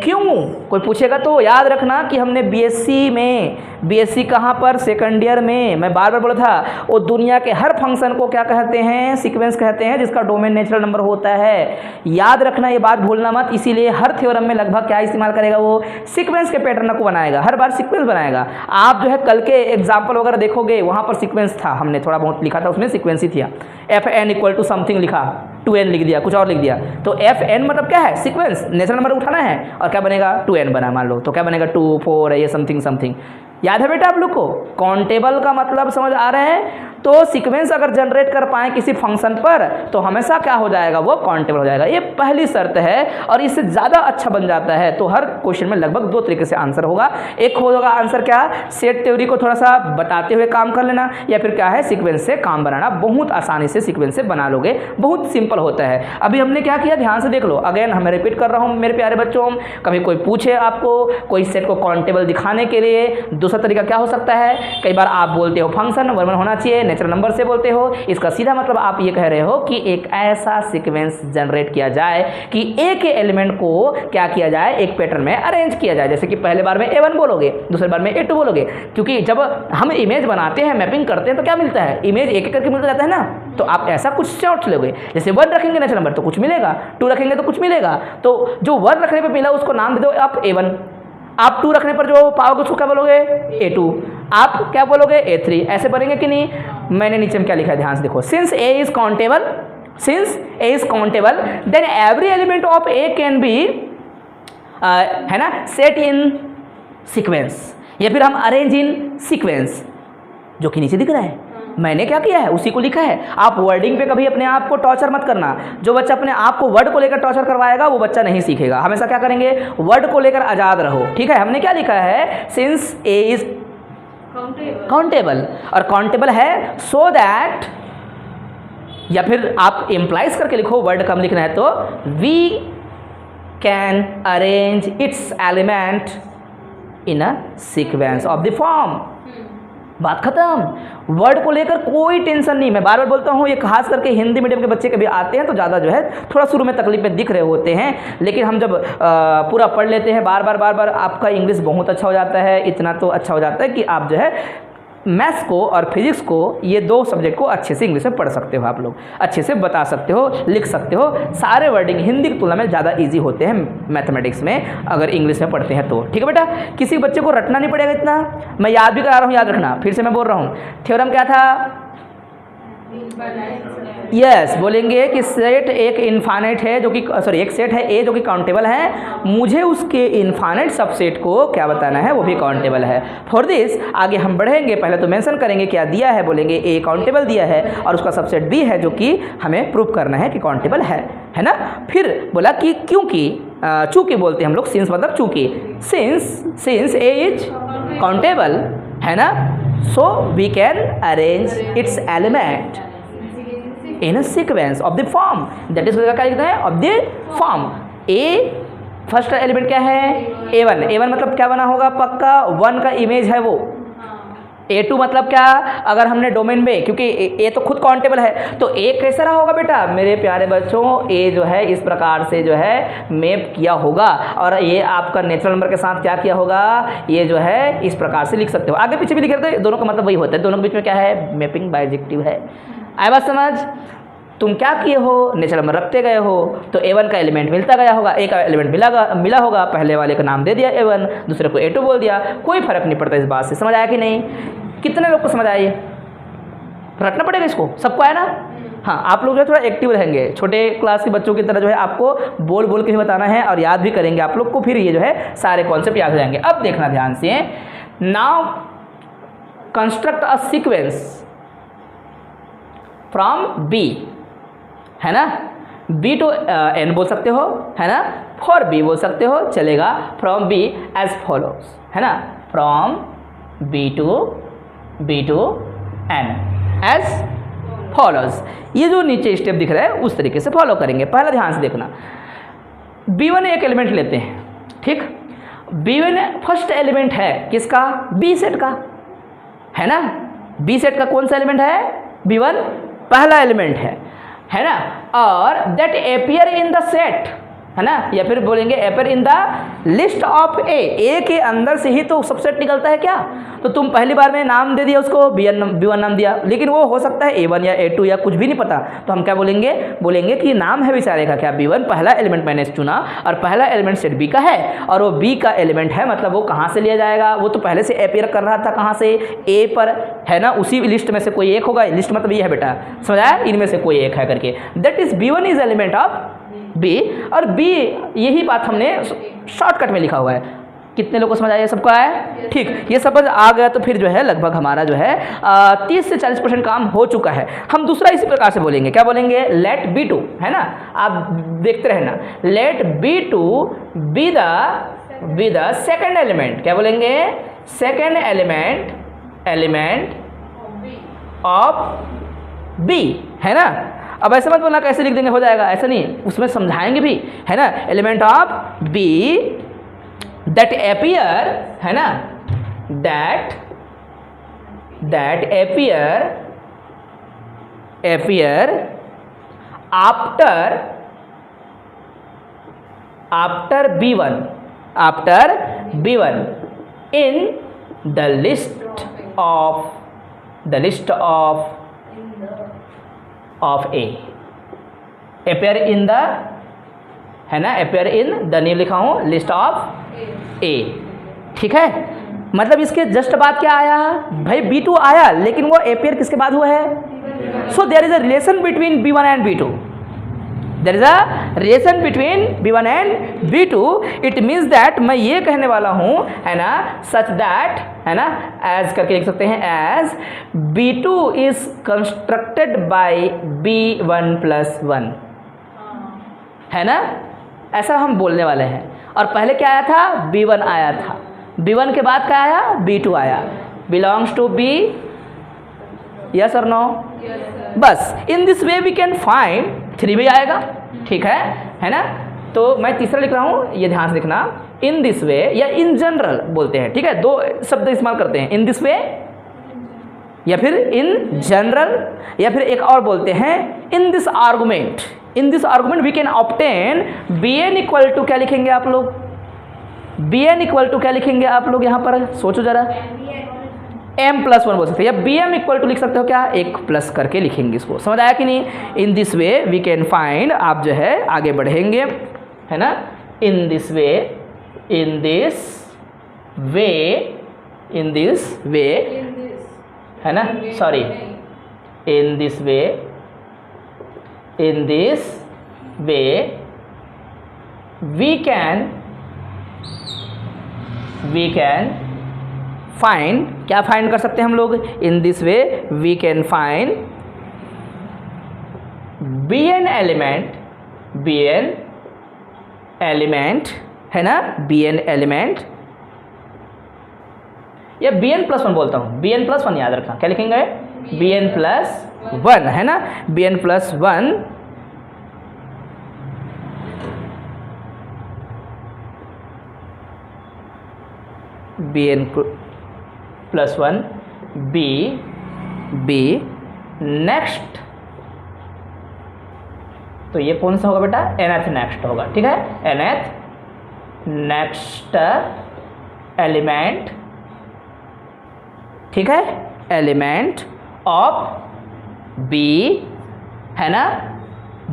क्यों? कोई पूछेगा तो याद रखना कि हमने बीएससी में, बीएससी कहाँ पर? सेकंड ईयर में, मैं बार बार बोला था, वो दुनिया के हर फंक्शन को क्या कहते हैं? सीक्वेंस कहते हैं, जिसका डोमेन नेचुरल नंबर होता है। याद रखना, ये बात भूलना मत। इसीलिए हर थ्योरम में लगभग क्या इस्तेमाल करेगा? वो सीक्वेंस के पैटर्न को बनाएगा, हर बार सीक्वेंस बनाएगा। आप जो है कल के एग्जाम्पल वगैरह देखोगे, वहाँ पर सीक्वेंस था, हमने थोड़ा बहुत लिखा था, उसमें सीक्वेंस ही था। FN इक्वल टू समथिंग लिखा, 2n लिख दिया, कुछ और लिख दिया, तो FN मतलब क्या है? सीक्वेंस, नेचुरल नंबर उठाना है, और क्या बनेगा? 2n बना मान लो, तो क्या बनेगा? 2, 4 ये समथिंग समथिंग। याद है बेटा आप लोग को? काउंटेबल का मतलब समझ आ रहे हैं? तो सीक्वेंस अगर जनरेट कर पाए किसी फंक्शन पर तो हमेशा क्या हो जाएगा, वो काउंटेबल हो जाएगा। ये पहली शर्त है और इससे ज़्यादा अच्छा बन जाता है तो हर क्वेश्चन में लगभग दो तरीके से आंसर होगा। एक होगा आंसर क्या, सेट थ्योरी को थोड़ा सा बताते हुए काम कर लेना, या फिर क्या है सीक्वेंस से काम बनाना। बहुत आसानी से सीक्वेंस से बना लोगे, बहुत सिंपल होता है। अभी हमने क्या किया, ध्यान से देख लो। अगेन मैं रिपीट कर रहा हूँ मेरे प्यारे बच्चों, कभी कोई पूछे आपको कोई सेट को काउंटेबल दिखाने के लिए दूसरा तरीका क्या हो सकता है, कई बार आप बोलते हो फंक्शन वर्बल होना चाहिए, नेचुरल नंबर से बोलते हो। इसका सीधा मतलब आप ये कह रहे हो कि एक ऐसा सीक्वेंस जनरेट किया जाए कि एक एलिमेंट को क्या किया जाए, एक पैटर्न में अरेंज किया जाए। जैसे कि पहले बार में A1 बोलोगे, दूसरे बार में A2 बोलोगे, क्योंकि जब हम इमेज बनाते हैं, मैपिंग करते हैं तो क्या मिलता है, इमेज एक एक करके मिलता जाता है ना। तो आप ऐसा कुछ सोच लोगे, जैसे 1 रखेंगे नेचुरल नंबर तो कुछ मिलेगा, 2 रखेंगे तो कुछ मिलेगा। तो जो 1 रखने पर मिला उसको नाम दे दो आप A1, आप 2 रखने पर जो पाओगे उसको क्या बोलोगे A2, आप क्या बोलोगे A3। ऐसे बनेंगे कि नहीं। मैंने नीचे में क्या लिखा है ध्यान से देखो, since A is countable, since A is countable then every element of A can be है ना सेट इन सीक्वेंस, या फिर हम अरेंज इन सीक्वेंस, जो कि नीचे दिख रहा है। मैंने क्या किया है उसी को लिखा है। आप वर्डिंग पे कभी अपने आप को टॉर्चर मत करना। जो बच्चा अपने आप को वर्ड को लेकर टॉर्चर करवाएगा वो बच्चा नहीं सीखेगा। हमेशा क्या करेंगे, वर्ड को लेकर आज़ाद रहो, ठीक है। हमने क्या लिखा है, सिंस A इज काउंटेबल, और काउंटेबल है सो दैट, या फिर आप इम्प्लाइज करके लिखो, वर्ड कम लिखना है तो we can arrange its element in a sequence of the form. बात खत्म। वर्ड को लेकर कोई टेंशन नहीं। मैं बार बार बोलता हूँ, ये खास करके हिंदी मीडियम के बच्चे कभी आते हैं तो ज़्यादा जो है थोड़ा शुरू में तकलीफें दिख रहे होते हैं, लेकिन हम जब पूरा पढ़ लेते हैं बार बार आपका इंग्लिश बहुत अच्छा हो जाता है। इतना तो अच्छा हो जाता है कि आप जो है मैथ्स को और फिजिक्स को, ये 2 सब्जेक्ट को अच्छे से इंग्लिश में पढ़ सकते हो, आप लोग अच्छे से बता सकते हो, लिख सकते हो। सारे वर्डिंग हिंदी की तुलना में ज़्यादा इजी होते हैं मैथमेटिक्स में अगर इंग्लिश में पढ़ते हैं तो, ठीक है बेटा। किसी बच्चे को रटना नहीं पड़ेगा इतना, मैं याद भी करा रहा हूँ, याद रखना। फिर से मैं बोल रहा हूँ, थ्योरम क्या था, यस बोलेंगे कि सेट एक इनफाइनाइट है जो कि सॉरी एक सेट है ए जो कि काउंटेबल है, मुझे उसके इनफाइनाइट सबसेट को क्या बताना है, वो भी काउंटेबल है। फॉर दिस आगे हम बढ़ेंगे, पहले तो मेंशन करेंगे क्या दिया है, बोलेंगे ए काउंटेबल दिया है और उसका सबसेट बी है जो कि हमें प्रूव करना है कि काउंटेबल है ना। फिर बोला कि क्योंकि चूँकि बोलते हैं हम लोग, सिंस मतलब चूँकि, सिंस ए इज काउंटेबल है ना, so we can arrange its element in a sequence of the form, that is क्या लिखते हैं, of the form. A first element क्या है, A1 मतलब क्या बना होगा, पक्का 1 का इमेज है वो। A2 मतलब क्या, अगर हमने डोमेन में, क्योंकि A तो खुद काउंटेबल है तो A कैसा रहा होगा बेटा मेरे प्यारे बच्चों, A जो है इस प्रकार से जो है मैप किया होगा, और ये आपका नेचुरल नंबर के साथ क्या किया होगा, ये जो है इस प्रकार से लिख सकते हो। आगे पीछे भी लिख रहे थे, दोनों का मतलब वही होता है, दोनों के बीच में क्या है, मैपिंग बाइजेक्टिव है। आए बात समझ। तुम क्या किए हो, नेचुरल नंबर रखते गए हो तो A1 का एलिमेंट मिलता गया होगा, A का एलिमेंट मिला होगा, पहले वाले का नाम दे दिया A1, दूसरे को A2 बोल दिया, कोई फर्क नहीं पड़ता इस बात से। समझ आया कि नहीं, कितने लोग को समझ आया, ये रटना पड़ेगा इसको, सबको आया ना। हाँ, आप लोग जो है थोड़ा एक्टिव रहेंगे, छोटे क्लास के बच्चों की तरह जो है आपको बोल बोल के ही बताना है और याद भी करेंगे आप लोग को, फिर ये जो है सारे कॉन्सेप्ट याद हो जाएंगे। अब देखना ध्यान से, now construct a sequence from B, है ना, B to N बोल सकते हो, है ना, फॉर B बोल सकते हो, चलेगा। फ्रॉम B एज फॉलोज, है ना, from B to N as follows. ये जो नीचे स्टेप दिख रहा है उस तरीके से फॉलो करेंगे। पहला ध्यान से देखना, B1 एक एलिमेंट लेते हैं, ठीक। B1 फर्स्ट एलिमेंट है किसका, B सेट का, है ना। B सेट का कौन सा एलिमेंट है, B1 पहला एलिमेंट है ना, और that appear in the set, है ना, या फिर बोलेंगे appear in the list of A के अंदर से ही तो सबसेट निकलता है क्या। तो तुम पहली बार में नाम दे दिया उसको, B1 नाम दिया, लेकिन वो हो सकता है A1 या A2 या कुछ भी नहीं पता, तो हम क्या बोलेंगे कि नाम है बेचारे का क्या, B1 पहला एलिमेंट मैंने चुना और पहला एलिमेंट सेट B का है, और वो B का एलिमेंट है, मतलब वो कहाँ से लिया जाएगा, वो तो पहले से अपीयर कर रहा था कहाँ से, A पर, है ना, उसी लिस्ट में से कोई एक होगा। लिस्ट मतलब ये है बेटा, समझ आया, इनमें से कोई एक है करके, that is B1 is element of B, और B यही बात हमने शॉर्टकट में लिखा हुआ है, कितने लोगों को समझ आया? सबको आया? ठीक, ये समझ आ गया तो फिर जो है लगभग हमारा जो है 30 से 40% काम हो चुका है। हम दूसरा इसी प्रकार से बोलेंगे, क्या बोलेंगे? लेट B2, है ना, आप देखते रहना, let B2 be the second element, क्या बोलेंगे? सेकेंड एलिमेंट ऑफ B, है ना। अब ऐसे मत बोलना कैसे लिख देंगे हो जाएगा, ऐसा नहीं, उसमें समझाएंगे भी, है ना। Element of B that appear, है ना, that appear after B1 in the list of A, appear in the, है ना, appear in the नहीं लिखा हूँ, लिस्ट ऑफ A, ठीक है। मतलब इसके जस्ट बाद क्या आया भाई? B2 आया, लेकिन वो appear किसके बाद हुआ है? So there is a relation between B1 and B2, there is a relation between B1 and B2। It means that मैं ये कहने वाला हूँ, है ना, सच दैट, है ना, एज करके लिख सकते हैं, as B2 is constructed by B1 + 1, है ना, ऐसा हम बोलने वाले हैं। और पहले क्या आया था? B1 आया था, B1 के बाद क्या आया? B2 आया, बिलोंग्स टू B, यस और नो? बस in this way we can find 3B आएगा, ठीक है ना। तो मैं तीसरा लिख रहा हूँ, ये ध्यान से लिखना, इन दिस वे या इन जनरल बोलते हैं, ठीक है, दो शब्द इस्तेमाल करते हैं, इन दिस वे या फिर इन जनरल, या फिर एक और बोलते हैं in this argument. In this argument we can obtain Bn equal to, क्या लिखेंगे आप लोग? Bn इक्वल टू क्या लिखेंगे आप लोग? यहाँ पर सोचो जरा, m+1 बोल सकते हैं, या Bm इक्वल टू लिख सकते हो, क्या? एक प्लस करके लिखेंगे इसको, समझ आया कि नहीं? In this way we can find, आप जो है आगे बढ़ेंगे, है ना, इन दिस वे है ना, sorry, in this way we can find, क्या फाइंड कर सकते हैं हम लोग? In this way we can find Bn element, है ना, Bn एलिमेंट, या Bn+1 बोलता हूँ, Bn+1 याद रखना, क्या लिखेंगे? Bn+1, है ना, Bn+1 B नेक्स्ट, तो ये कौन सा होगा बेटा? nth नेक्स्ट होगा, ठीक है, nth नेक्स्ट एलिमेंट, ठीक है, एलिमेंट ऑफ B, है ना।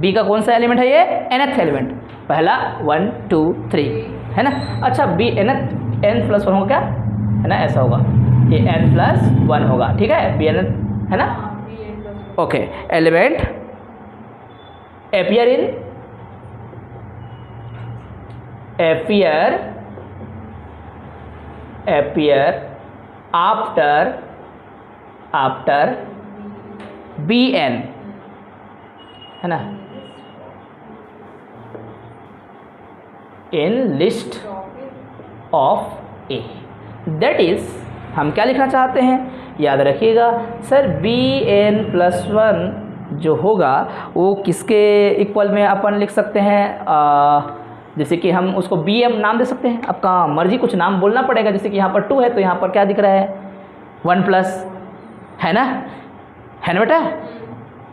B का कौन सा एलिमेंट है? ये nth एलिमेंट, पहला 1 2 3, है ना। अच्छा, B n+1 होगा क्या, है ना, ऐसा होगा, ये n+1 होगा, ठीक है, Bn, है ना। Okay, element appear after Bn, है ना, in list of A, that is, हम क्या लिखना चाहते हैं? याद रखिएगा सर, Bn+1 जो होगा वो किसके इक्वल में अपन लिख सकते हैं? जैसे कि हम उसको Bm नाम दे सकते हैं, आपका मर्जी, कुछ नाम बोलना पड़ेगा। जैसे कि यहाँ पर 2 है तो यहाँ पर क्या दिख रहा है? 1+, है ना बेटा,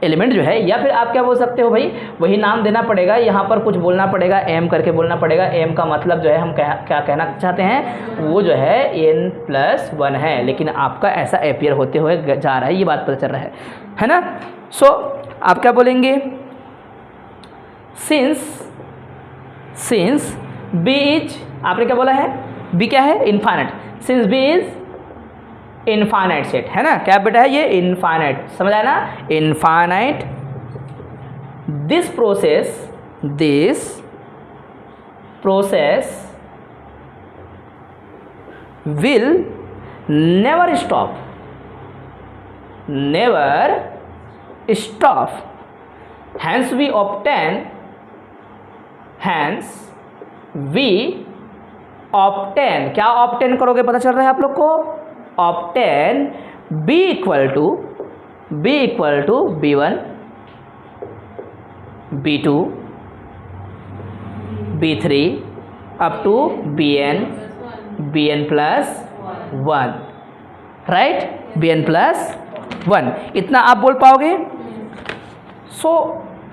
एलिमेंट जो है। या फिर आप क्या बोल सकते हो भाई, वही नाम देना पड़ेगा, यहाँ पर कुछ बोलना पड़ेगा, m करके बोलना पड़ेगा। m का मतलब जो है हम क्या कहना चाहते हैं, वो जो है n+1 है, लेकिन आपका ऐसा एपियर होते हुए जा रहा है, ये बात पता चल रहा है ना। सो आप क्या बोलेंगे, सिंस b इज, आपने क्या बोला है, b क्या है, infinite. Since b is infinite set, है ना, क्या बेटा है ये, इनफाइनाइट, समझ आया ना, infinite. This process will never stop, never stop. Hence we obtain, hence we obtain, क्या obtain करोगे पता चल रहा है आप लोग को? obtain b equal to b1, b2, b3 up to bn plus 1, right? bn plus 1, इतना आप बोल पाओगे? So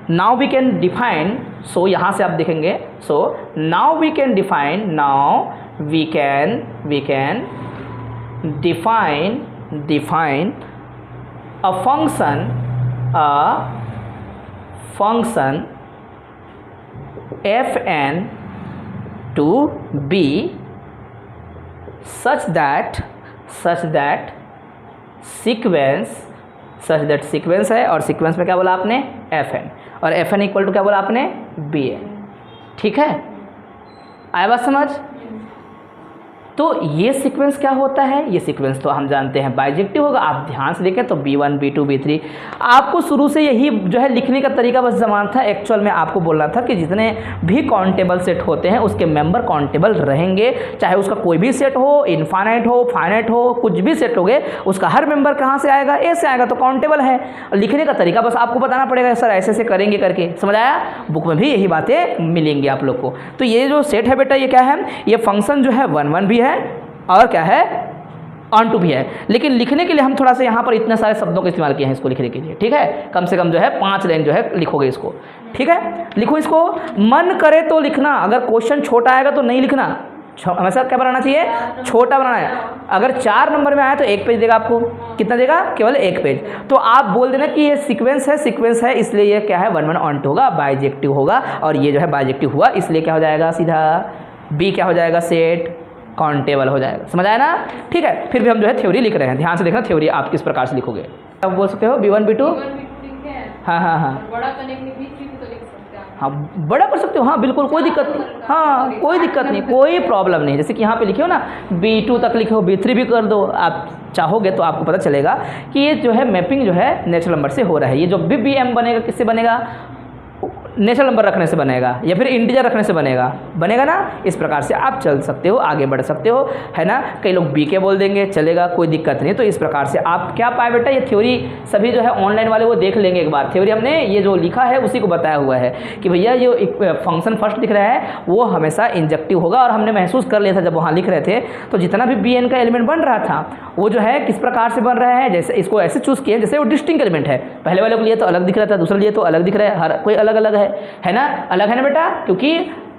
now we can define, so यहाँ से आप देखेंगे, so now we can define, now we can define a function fn to be such that sequence है, और सीक्वेंस में क्या बोला आपने? fn, और fn इक्वल टू क्या बोला आपने? bn। ठीक है, आया बात समझ? तो ये सीक्वेंस क्या होता है? ये सीक्वेंस तो हम जानते हैं बाइजेक्टिव होगा। आप ध्यान से देखें तो b1, b2, b3, आपको शुरू से यही जो है लिखने का तरीका बस जमाना था। एक्चुअल में आपको बोलना था कि जितने भी काउंटेबल सेट होते हैं उसके मेंबर काउंटेबल रहेंगे, चाहे उसका कोई भी सेट हो, इनफाइनाइट हो, फाइनाइट हो, कुछ भी सेट हो गए, उसका हर मेंबर कहाँ से आएगा? ए से आएगा, तो काउंटेबल है। लिखने का तरीका बस आपको बताना पड़ेगा, सर ऐसे ऐसे करेंगे करके, समझ आया? बुक में भी यही बातें मिलेंगी आप लोग को। तो ये जो सेट है बेटा, ये क्या है? ये फंक्शन जो है 1 1 भी है और क्या है? ऑन टू भी है। लेकिन लिखने के लिए हम थोड़ा सा यहाँ पर इतने सारे शब्दों का इस्तेमाल किए हैं इसको लिखने के लिए। ठीक है, कम से कम जो है 5 लाइन जो है लिखोगे इसको। ठीक है, लिखो इसको, मन करे तो लिखना, अगर क्वेश्चन छोटा आएगा तो नहीं लिखना, हमेशा क्या बनाना चाहिए? छोटा बनाना है। अगर 4 नंबर में आया तो 1 पेज देगा आपको, कितना देगा? केवल 1 पेज। तो आप बोल देना कि ये सीक्वेंस है, इसलिए ये क्या है? 1 1 ऑन टू होगा, बाइजेक्टिव होगा, और ये जो है बाइजेक्टिव हुआ, इसलिए क्या हो जाएगा? सीधा बी क्या हो जाएगा? सेट काउंटेबल हो जाएगा। समझ आया ना? ठीक है, फिर भी हम जो है थ्योरी लिख रहे हैं, ध्यान से देखना थ्योरी आप किस प्रकार से लिखोगे। अब बोल सकते हो b1 b2, हाँ, बड़ा करने के लिए b3 को तो लिख सकते हैं। हाँ, बड़ा कर सकते हो, हाँ बिल्कुल, कोई दिक्कत नहीं, हाँ कोई दिक्कत नहीं, कोई प्रॉब्लम नहीं। जैसे कि यहाँ पे लिखे हो ना b2 तक लिखे हो, b3 भी कर दो, आप चाहोगे तो आपको पता चलेगा कि ये जो है मैपिंग जो है नेचुरल नंबर से हो रहा है। ये जो bm बनेगा किससे बनेगा? नेचुरल नंबर रखने से बनेगा, या फिर इंटीजर रखने से बनेगा ना। इस प्रकार से आप चल सकते हो, आगे बढ़ सकते हो, है ना। कई लोग बी के बोल देंगे, चलेगा, कोई दिक्कत नहीं। तो इस प्रकार से आप क्या पाए बेटा? ये थ्योरी सभी जो है ऑनलाइन वाले वो देख लेंगे एक बार। थ्योरी हमने ये जो लिखा है उसी को बताया हुआ है कि भैया जो एक फंक्शन फर्स्ट दिख रहा है वो हमेशा इंजेक्टिव होगा, और हमने महसूस कर लिया था जब वहाँ लिख रहे थे, तो जितना भी bn का एलिमेंट बन रहा था वो जो है किस प्रकार से बन रहा है। जैसे इसको ऐसे चूज़ किए जैसे वो डिस्टिंक्ट एलिमेंट है, पहले वाले को लिए तो अलग दिख रहा था, दूसरे लिए तो अलग दिख रहा है, हर कोई अलग अलग है ना, अलग है ना बेटा। क्योंकि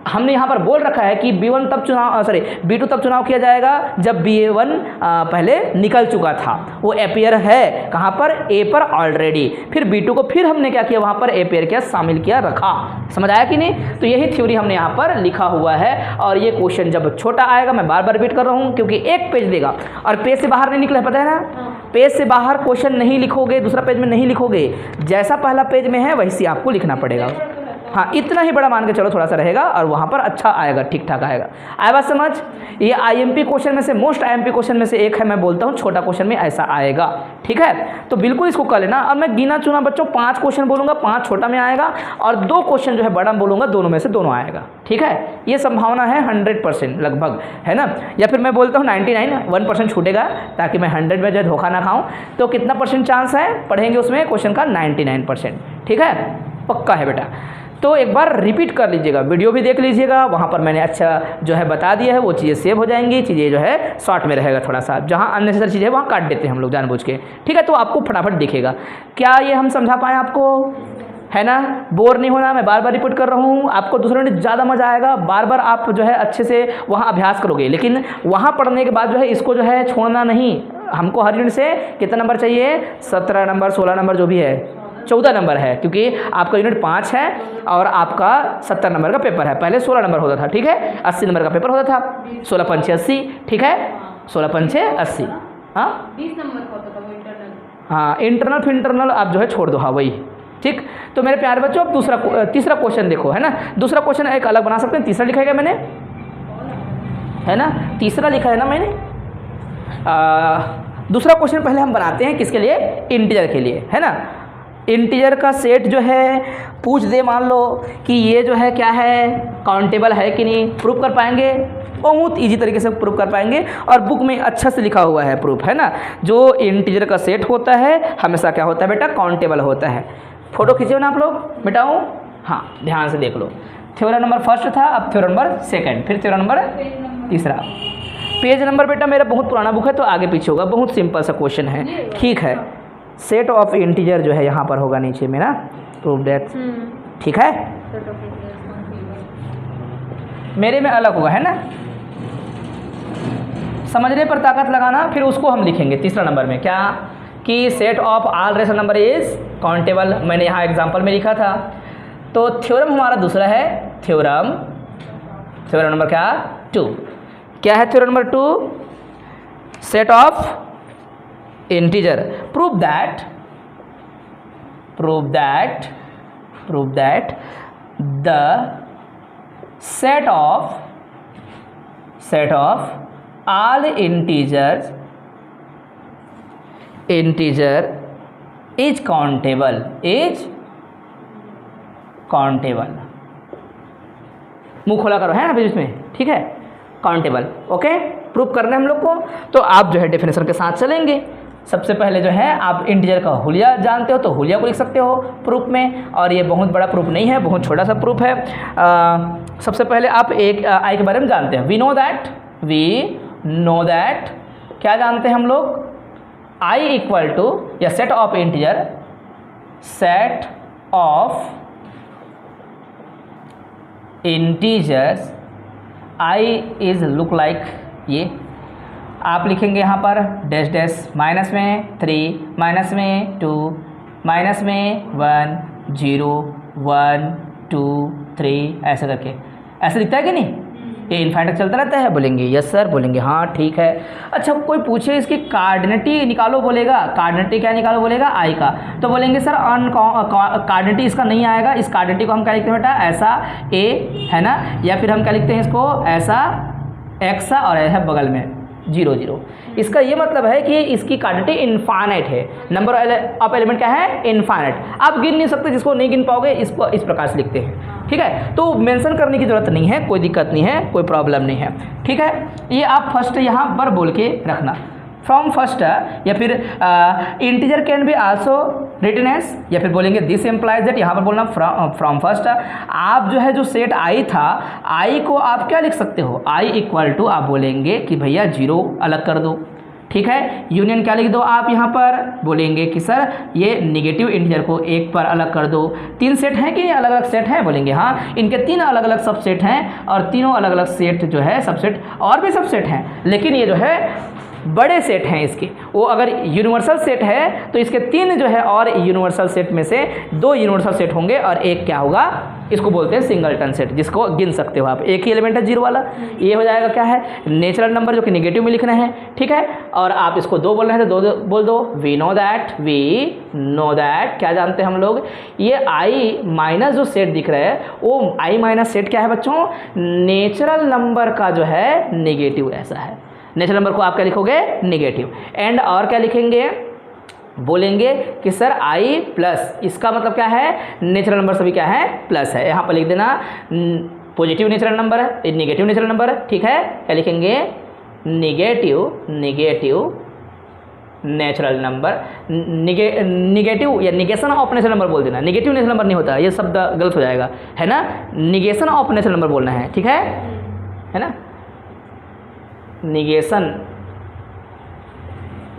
हमने यहाँ पर बोल रखा है कि b1 तब चुनाव b2 तब चुनाव किया जाएगा जब b1 पहले निकल चुका था, वो अपेयर है कहाँ पर? a पर ऑलरेडी। फिर b2 को फिर हमने क्या किया? वहाँ पर अपेयर किया, शामिल किया, रखा। समझ आया कि नहीं? तो यही थ्योरी हमने यहाँ पर लिखा हुआ है। और ये क्वेश्चन जब छोटा आएगा, मैं बार बार रिपीट कर रहा हूँ क्योंकि 1 पेज देगा और पेज से बाहर नहीं निकला है, पता है ना। पेज से बाहर क्वेश्चन नहीं लिखोगे, दूसरा पेज में नहीं लिखोगे, जैसा पहला पेज में है वैसे आपको लिखना पड़ेगा। हाँ, इतना ही बड़ा मान के चलो, थोड़ा सा रहेगा और वहाँ पर अच्छा आएगा, ठीक ठाक आएगा। आया बात समझ? ये आईएमपी क्वेश्चन में से, मोस्ट आईएमपी क्वेश्चन में से एक है। मैं बोलता हूँ छोटा क्वेश्चन में ऐसा आएगा, ठीक है। तो बिल्कुल इसको कर लेना। अब मैं गिना चुना बच्चों 5 क्वेश्चन बोलूँगा, 5 छोटा में आएगा और 2 क्वेश्चन जो है बड़ा में बोलूँगा, दोनों में से दोनों आएगा, ठीक है। ये संभावना है 100% लगभग, है ना। या फिर मैं बोलता हूँ 99, 1% छूटेगा ताकि मैं 100 में जो धोखा ना खाऊँ। तो कितना % चांस है पढ़ेंगे उसमें क्वेश्चन का? 99%, ठीक है, पक्का है बेटा। तो एक बार रिपीट कर लीजिएगा, वीडियो भी देख लीजिएगा, वहाँ पर मैंने अच्छा जो है बता दिया है, वो चीज़ें सेव हो जाएंगी, चीज़ें जो है शॉर्ट में रहेगा थोड़ा सा, जहाँ अननेसेसरी चीज़ें वहाँ काट देते हैं हम लोग जानबूझ के, ठीक है। तो आपको फटाफट दिखेगा। क्या ये हम समझा पाएँ आपको? है ना, बोर नहीं होना। मैं बार बार रिपीट कर रहा हूँ, आपको दूसरे मिनट ज़्यादा मज़ा आएगा, बार बार आप जो है अच्छे से वहाँ अभ्यास करोगे। लेकिन वहाँ पढ़ने के बाद जो है इसको जो है छोड़ना नहीं। हमको हर यूनिट से कितना नंबर चाहिए? 17 नंबर, 16 नंबर, जो भी है 14 नंबर है, क्योंकि आपका यूनिट 5 है और आपका 70 नंबर का पेपर है। पहले 16 नंबर होता था, ठीक है, 80 नंबर का पेपर होता था, 16 पंचे 80, ठीक है, 16 पंचे 80, हाँ 20 नंबर का होता था वो इंटरनल। हाँ, इंटरनल फिर इंटरनल आप जो है छोड़ दो, हाँ वही, ठीक। तो मेरे प्यारे बच्चों, अब तीसरा क्वेश्चन देखो, है ना। दूसरा क्वेश्चन एक अलग बना सकते हैं, तीसरा लिखा है क्या मैंने? है ना, तीसरा लिखा है ना मैंने, दूसरा क्वेश्चन पहले हम बनाते हैं किसके लिए, इंटीजर के लिए, है ना। इंटीजर का सेट जो है पूछ दे, मान लो कि ये जो है क्या है, काउंटेबल है कि नहीं, प्रूफ कर पाएंगे, बहुत इजी तरीके से प्रूफ कर पाएंगे, और बुक में अच्छा से लिखा हुआ है प्रूफ, है ना। जो इंटीजर का सेट होता है हमेशा क्या होता है बेटा, काउंटेबल होता है। फोटो खींचे ना आप लोग, मिटाओ, हाँ ध्यान से देख लो। थ्योरम नंबर फर्स्ट था, अब थ्योरम नंबर सेकंड, फिर थ्योरम नंबर तीसरा। पेज नंबर बेटा मेरा बहुत पुराना बुक है तो आगे पीछे होगा, बहुत सिंपल सा क्वेश्चन है, ठीक है। सेट ऑफ इंटीजर जो है यहाँ पर होगा नीचे में ना, प्रूफ दैट, ठीक है। मेरे में अलग होगा, है ना। समझने पर ताकत लगाना, फिर उसको हम लिखेंगे तीसरा नंबर में क्या, कि set of all rational number is countable. मैंने यहाँ एग्जांपल में लिखा था। तो थ्योरम हमारा दूसरा है, थ्योरम नंबर क्या, 2। क्या है theorem number 2, set of integer, prove that the set of all integer is countable, मुंह खोला करो, है ना बीच में, ठीक है, काउंटेबल। ओके, प्रूफ करना है हम लोग को। तो आप जो है डेफिनेशन के साथ चलेंगे। सबसे पहले जो है आप इंटीजर का हुलिया जानते हो तो हुलिया को लिख सकते हो प्रूफ में, और ये बहुत बड़ा प्रूफ नहीं है, बहुत छोटा सा प्रूफ है। सबसे पहले आप एक आई के बारे में जानते हैं, वी नो दैट क्या जानते हैं हम लोग, आई इक्वल टू या set of integer, set of integers I is look like, ये आप लिखेंगे यहाँ पर डैश डैश, माइनस में 3, माइनस में 2, माइनस में 1, 0, 1, 2, 3 ऐसे करके, ऐसे दिखता है कि नहीं, ये इनफाइनाइट चलता रहता है। बोलेंगे यस सर, बोलेंगे हाँ ठीक है। अच्छा कोई पूछे इसकी कार्डिनिटी निकालो, बोलेगा कार्डिनिटी क्या निकालो, बोलेगा आई का, तो बोलेंगे सर कार्डिनिटी इसका नहीं आएगा, इस कार्डिनिटी को हम क्या लिखते हैं बेटा, ऐसा ए, है ना, या फिर हम क्या लिखते हैं इसको, ऐसा एक्स और ऐसा बगल में 0, 0। इसका ये मतलब है कि इसकी क्वांटिटी इनफाइनाइट है, नंबर ऑफ एलिमेंट क्या है, इनफाइनाइट, आप गिन नहीं सकते, जिसको नहीं गिन पाओगे इसको इस प्रकार से लिखते हैं, ठीक है। तो मेंशन करने की ज़रूरत नहीं है, कोई दिक्कत नहीं है, कोई प्रॉब्लम नहीं है, ठीक है। ये आप फर्स्ट यहाँ पर बोल के रखना, फ्रॉम फर्स्ट, या फिर integer can be also written as, या फिर बोलेंगे दिस एम्प्लाइज दैट, यहाँ पर बोलना फ्रॉम फर्स्ट। आप जो है जो सेट आई था, आई को आप क्या लिख सकते हो, आई इक्वल टू आप बोलेंगे कि भैया 0 अलग कर दो, ठीक है। यूनियन क्या लिख दो आप यहाँ पर, बोलेंगे कि सर ये निगेटिव इंटीजर को 1 पर अलग कर दो। 3 सेट हैं कि अलग अलग सेट हैं, बोलेंगे हाँ, इनके 3 अलग अलग सबसेट हैं, और तीनों अलग अलग सेट जो है सबसेट, और भी सबसेट हैं, लेकिन ये जो है बड़े सेट हैं इसके, वो अगर यूनिवर्सल सेट है तो इसके 3 जो है और यूनिवर्सल सेट में से 2 यूनिवर्सल सेट होंगे और एक क्या होगा, इसको बोलते हैं सिंगलटन सेट, जिसको गिन सकते हो आप, एक ही एलिमेंट है 0 वाला। ये हो जाएगा क्या है, नेचुरल नंबर, जो कि नेगेटिव में लिखना है, ठीक है। और आप इसको 2 बोल रहे हैं तो 2 बोल दो, वी नो दैट क्या जानते हैं हम लोग, ये आई माइनस जो सेट दिख रहा है वो आई माइनस सेट क्या है बच्चों, नेचुरल नंबर का जो है नेगेटिव, ऐसा है। नेचुरल नंबर को आप क्या लिखोगे, नेगेटिव, एंड और क्या लिखेंगे, बोलेंगे कि सर आई प्लस, इसका मतलब क्या है, नेचुरल नंबर सभी क्या है, प्लस है। यहाँ पर लिख देना पॉजिटिव नेचुरल नंबर है, नेगेटिव नेचुरल नंबर है, ठीक है। क्या लिखेंगे, नेगेटिव नेचुरल नंबर, निगेटिव या निगेशन ऑफ नेचुरल नंबर बोल देना, नेगेटिव नेचुरल नंबर नहीं होता, ये शब्द गलत हो जाएगा, है ना, निगेशन ऑफ नेचुरल नंबर बोलना है, ठीक है ना, निगेशन,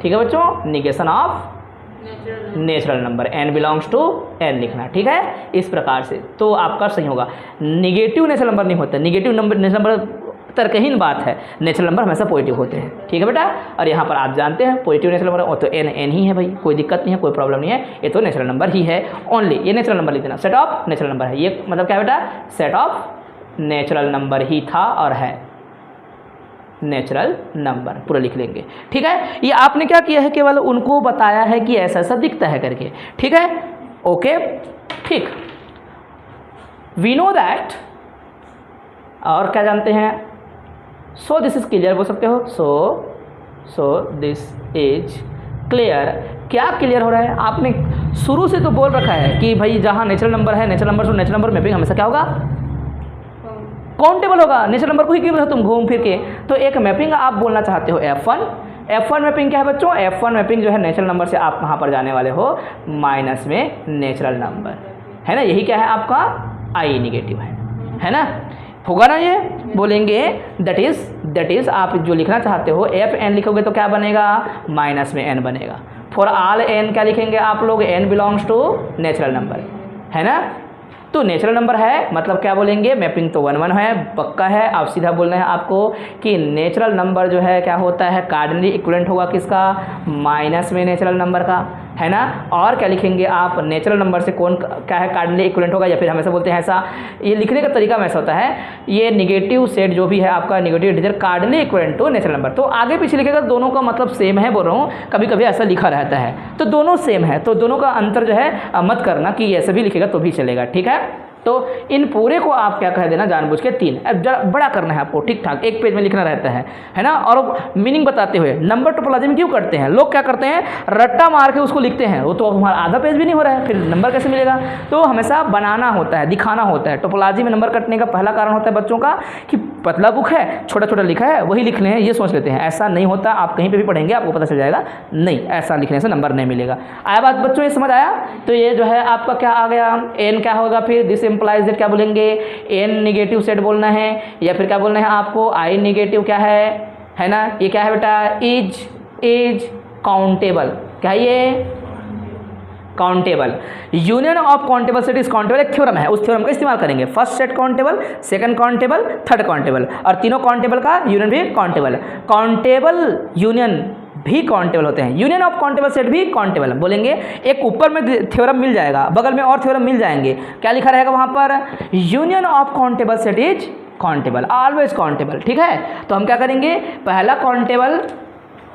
ठीक है बच्चों, negation of natural number, n belongs to n लिखना, ठीक है, इस प्रकार से तो आपका सही होगा। निगेटिव नेचुरल नंबर नहीं होता, नेगेटिव नंबर नेचुरल नंबर तर्कहीन बात है, नेचुरल नंबर हमेशा पॉजिटिव होते हैं, ठीक है बेटा। और यहाँ पर आप जानते हैं पॉजिटिव नेचुरल नंबर वो तो n ही है भाई, कोई दिक्कत नहीं है, कोई प्रॉब्लम नहीं है, ये तो नेचुरल नंबर ही है ओनली, ये नेचुरल नंबर लिख देना, सेट ऑफ नेचुरल नंबर है, ये मतलब क्या बेटा, सेट ऑफ नेचुरल नंबर ही था और है नेचुरल नंबर, पूरा लिख लेंगे, ठीक है। ये आपने क्या किया है, केवल उनको बताया है कि ऐसा ऐसा दिखता है करके, ठीक है, ओके, ठीक। वी नो दैट, और क्या जानते हैं, सो दिस इज क्लियर बोल सकते हो, सो सो दिस इज क्लियर। क्या क्लियर हो रहा है? आपने शुरू से तो बोल रखा है कि भाई जहाँ नेचुरल नंबर है, नेचुरल नंबर से नेचुरल नंबर मैपिंग हमेशा क्या होगा? काउंटेबल होगा। नेचुरल नंबर को ही क्यों तुम घूम फिर के, तो एक मैपिंग आप बोलना चाहते हो F1 मैपिंग क्या है बच्चों? F1 मैपिंग जो है नेचुरल नंबर से आप कहाँ पर जाने वाले हो? माइनस में नेचुरल नंबर, है ना। यही क्या है आपका? आई निगेटिव है ना। होगा ना ये? बोलेंगे दैट इज आप जो लिखना चाहते हो FN लिखोगे तो क्या बनेगा? माइनस में N बनेगा। फॉर ऑल N क्या लिखेंगे आप लोग? N belongs to natural number, है ना। तो नेचुरल नंबर है मतलब क्या बोलेंगे? मैपिंग तो 1 1 है, पक्का है। आप सीधा बोलना है आपको कि नेचुरल नंबर जो है क्या होता है? कार्डिनली इक्विवेलेंट होगा किसका? माइनस में नेचुरल नंबर का, है ना। और क्या लिखेंगे आप? नेचुरल नंबर से कौन क्या है? कार्डिनली इक्विवेलेंट होगा, या फिर हमेशा बोलते हैं ऐसा, ये लिखने का तरीका ऐसा होता है, ये निगेटिव सेट जो भी है आपका negative integer cardinally equivalent to natural number. तो आगे पीछे लिखेगा दोनों का मतलब सेम है, बोल रहा हूँ, कभी कभी ऐसा लिखा रहता है, तो दोनों सेम है, तो दोनों का अंतर जो है मत करना कि ऐसे भी लिखेगा तो भी चलेगा, ठीक है। तो इन पूरे को आप क्या कह देना जानबूझ के 3, अब जरा बड़ा करना है आपको, ठीक ठाक एक पेज में लिखना रहता है ना। और मीनिंग बताते हुए नंबर टोपोलॉजी में क्यों करते हैं लोग? क्या करते हैं? रट्टा मार के उसको लिखते हैं, वो तो हमारा आधा पेज भी नहीं हो रहा है, फिर नंबर कैसे मिलेगा? तो हमेशा बनाना होता है, दिखाना होता है। टोपोलॉजी में नंबर कटने का पहला कारण होता है बच्चों का कि पतला बुक है, छोटा छोटा लिखा है, वही लिख लें, ये सोच लेते हैं। ऐसा नहीं होता, आप कहीं पर भी पढ़ेंगे आपको पता चल जाएगा, नहीं, ऐसा लिखने से नंबर नहीं मिलेगा। आया बात बच्चों, ये समझ आया? तो ये जो है आपका क्या आ गया? N क्या होगा फिर? दिस इम्प्लाइज दैट क्या बोलेंगे? N निगेटिव सेट बोलना है, या फिर क्या बोलना है आपको? I निगेटिव क्या है ना। ये क्या है बेटा? Is countable. क्या है ये? Countable. Union of countable set is countable, एक थ्योरम है, उस थ्योरम का इस्तेमाल करेंगे। First set countable, second countable, third countable, और तीनों काउंटेबल का यूनियन भी काउंटेबल। काउंटेबल यूनियन भी काउंटेबल होते हैं, यूनियन ऑफ काउंटेबल सेट भी काउंटेबल बोलेंगे। एक ऊपर में थ्योरम मिल जाएगा, बगल में और थ्योरम मिल जाएंगे, क्या लिखा रहेगा वहाँ पर? Union of countable set is countable, always countable, ठीक है। तो हम क्या करेंगे? पहला काउंटेबल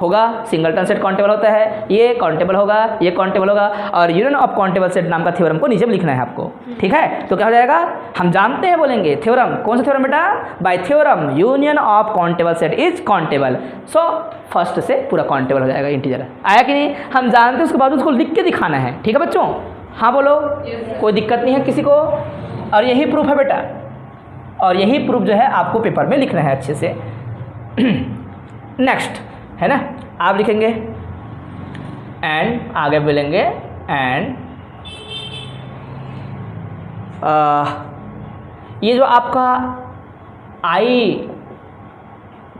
होगा, सिंगलटन सेट काउंटेबल होता है, ये काउंटेबल होगा, ये काउंटेबल होगा, और यूनियन ऑफ काउंटेबल सेट नाम का थ्योरम को नीचे में लिखना है आपको, ठीक है। तो क्या हो जाएगा? हम जानते हैं, बोलेंगे थ्योरम, कौन सा थ्योरम बेटा? Bye theorem union of countable set is countable. So first से पूरा काउंटेबल हो जाएगा, इंटीजर आया कि नहीं? हम जानते हैं, उसके बाद उसको लिख के दिखाना है, ठीक है बच्चों? हाँ बोलो, कोई दिक्कत नहीं है किसी को? और यही प्रूफ है बेटा, और यही प्रूफ जो है आपको पेपर में लिखना है अच्छे से। नेक्स्ट है ना, आप लिखेंगे एंड, आगे बोलेंगे एंड ये जो आपका आई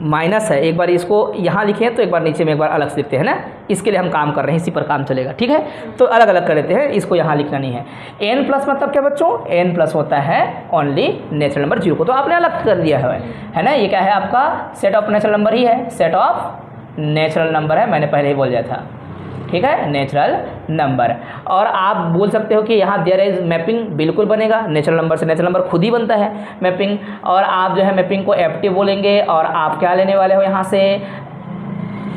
माइनस है, एक बार इसको यहाँ लिखें तो एक बार नीचे में एक बार अलग से लिखते हैं ना, इसके लिए हम काम कर रहे हैं, इसी पर काम चलेगा, ठीक है। तो अलग अलग कर लेते हैं, इसको यहाँ लिखना नहीं है। n प्लस मतलब क्या बच्चों? n प्लस होता है ओनली नेचुरल नंबर 0 को, तो आपने अलग कर दिया है ना। ये क्या है आपका? सेट ऑफ नेचुरल नंबर ही है, सेट ऑफ नेचुरल नंबर है, मैंने पहले ही बोल दिया था, ठीक है, नेचुरल नंबर। और आप बोल सकते हो कि यहाँ देयर इज मैपिंग, बिल्कुल बनेगा, नेचुरल नंबर से नेचुरल नंबर खुद ही बनता है मैपिंग। और आप जो है मैपिंग को FT बोलेंगे, और आप क्या लेने वाले हो यहाँ से?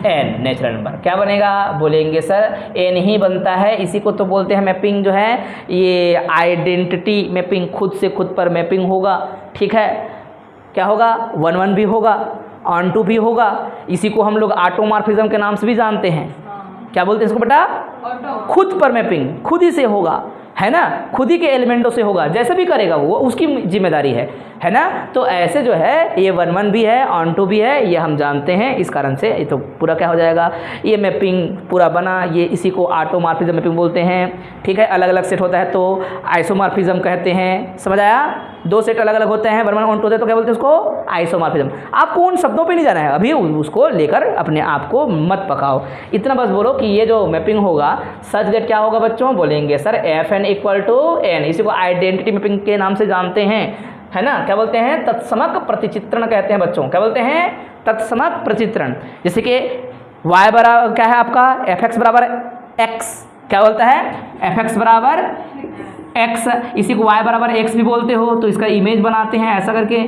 N natural number. क्या बनेगा? बोलेंगे सर N ही बनता है, इसी को तो बोलते हैं मैपिंग जो है ये आइडेंटिटी मैपिंग, खुद से खुद पर मैपिंग होगा, ठीक है। क्या होगा? 1 1 भी होगा, ऑन टू भी होगा, इसी को हम लोग ऑटोमॉर्फिज्म के नाम से भी जानते हैं। क्या बोलते हैं इसको बेटा? खुद पर मैपिंग, खुद ही से होगा, है ना, खुद ही के एलिमेंटों से होगा, जैसे भी करेगा वो उसकी जिम्मेदारी है ना। तो ऐसे जो है ये 1 1 भी है, ऑन टू भी है, ये हम जानते हैं, इस कारण से ये तो पूरा क्या हो जाएगा? ये मैपिंग पूरा बना, ये इसी को ऑटोमॉर्फिज्म मैपिंग बोलते हैं, ठीक है। अलग अलग सेट होता है तो आइसोमॉर्फिज्म कहते हैं, समझ आया? 2 सेट अलग अलग होते हैं, 1 1 ऑन टू होते हैं तो क्या बोलते हैं उसको? आइसोमॉर्फिज्म। आपको उन शब्दों पे नहीं जाना है अभी, उसको लेकर अपने आप को मत पकाओ, इतना बस बोलो कि ये जो मैपिंग होगा सच दैट क्या होगा बच्चों? बोलेंगे sir FN equal to N, इसी को आइडेंटिटी मैपिंग के नाम से जानते हैं, है ना। क्या बोलते हैं? तत्समक प्रतिचित्रण कहते हैं बच्चों। क्या बोलते हैं? तत्समक प्रतिचित्रण। जैसे कि y बराबर क्या है आपका? fx बराबर x, क्या बोलता है? fx बराबर x, इसी को y बराबर x भी बोलते हो, तो इसका इमेज बनाते हैं ऐसा करके,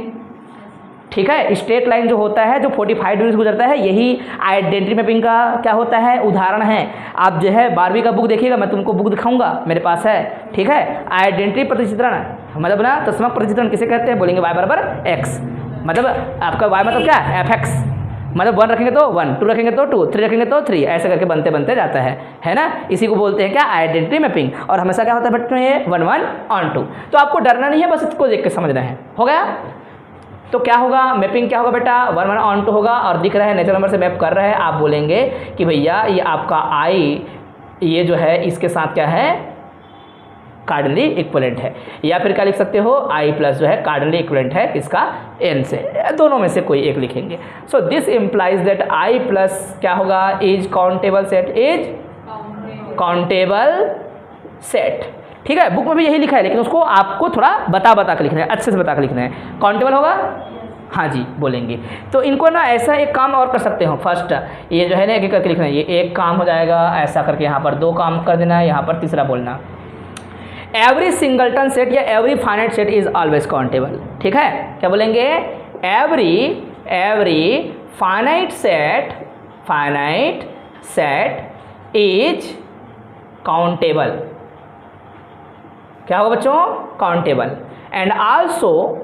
ठीक है। स्ट्रेट लाइन जो होता है जो 45 डिग्री से गुजरता है, यही आइडेंटिटी मैपिंग का क्या होता है? उदाहरण है। आप जो है 12वीं का बुक देखिएगा, मैं तुमको बुक दिखाऊंगा, मेरे पास है, ठीक है। आइडेंटिटी प्रतिचित्रण मतलब ना तत्समक प्रतिचित्रण किसे कहते हैं? बोलेंगे y बराबर x, मतलब आपका y मतलब क्या? fx, मतलब 1 रखेंगे तो 1, 2 रखेंगे तो 2, 3 रखेंगे तो 3, ऐसे करके बनते बनते जाता है ना। इसी को बोलते हैं क्या, आइडेंटिटी मैपिंग। और हमेशा क्या होता है बच्चों, ये 1 1 on 2। तो आपको डरना नहीं है, बस इसको देख के समझना है। हो गया? तो क्या होगा, मैपिंग क्या होगा बेटा, 1 1 on 2 होगा। और दिख रहा है नेचुरल नंबर से मैप कर रहा है, आप बोलेंगे कि भैया ये आपका आई, ये जो है इसके साथ क्या है, कार्डिनली इक्विवेलेंट है। या फिर क्या लिख सकते हो, आई प्लस जो है कार्डिनली इक्विवेलेंट है किसका, एन से, दोनों में से कोई एक लिखेंगे। So this implies that I plus क्या होगा, is countable set, is countable set. ठीक है, बुक में भी यही लिखा है, लेकिन उसको आपको थोड़ा बता के लिखना है, अच्छे से बता के लिखना है। काउंटेबल होगा, हाँ जी बोलेंगे। तो इनको ना ऐसा एक काम और कर सकते हो, फर्स्ट ये जो है ना एक एक करके लिखना है, ये एक काम हो जाएगा, ऐसा करके यहाँ पर 2 काम कर देना है, यहाँ पर तीसरा बोलना। एवरी सिंगलटन सेट या every finite set is always countable. ठीक है, क्या बोलेंगे, every finite set is countable. क्या होगा बच्चों, काउंटेबल। एंड आल्सो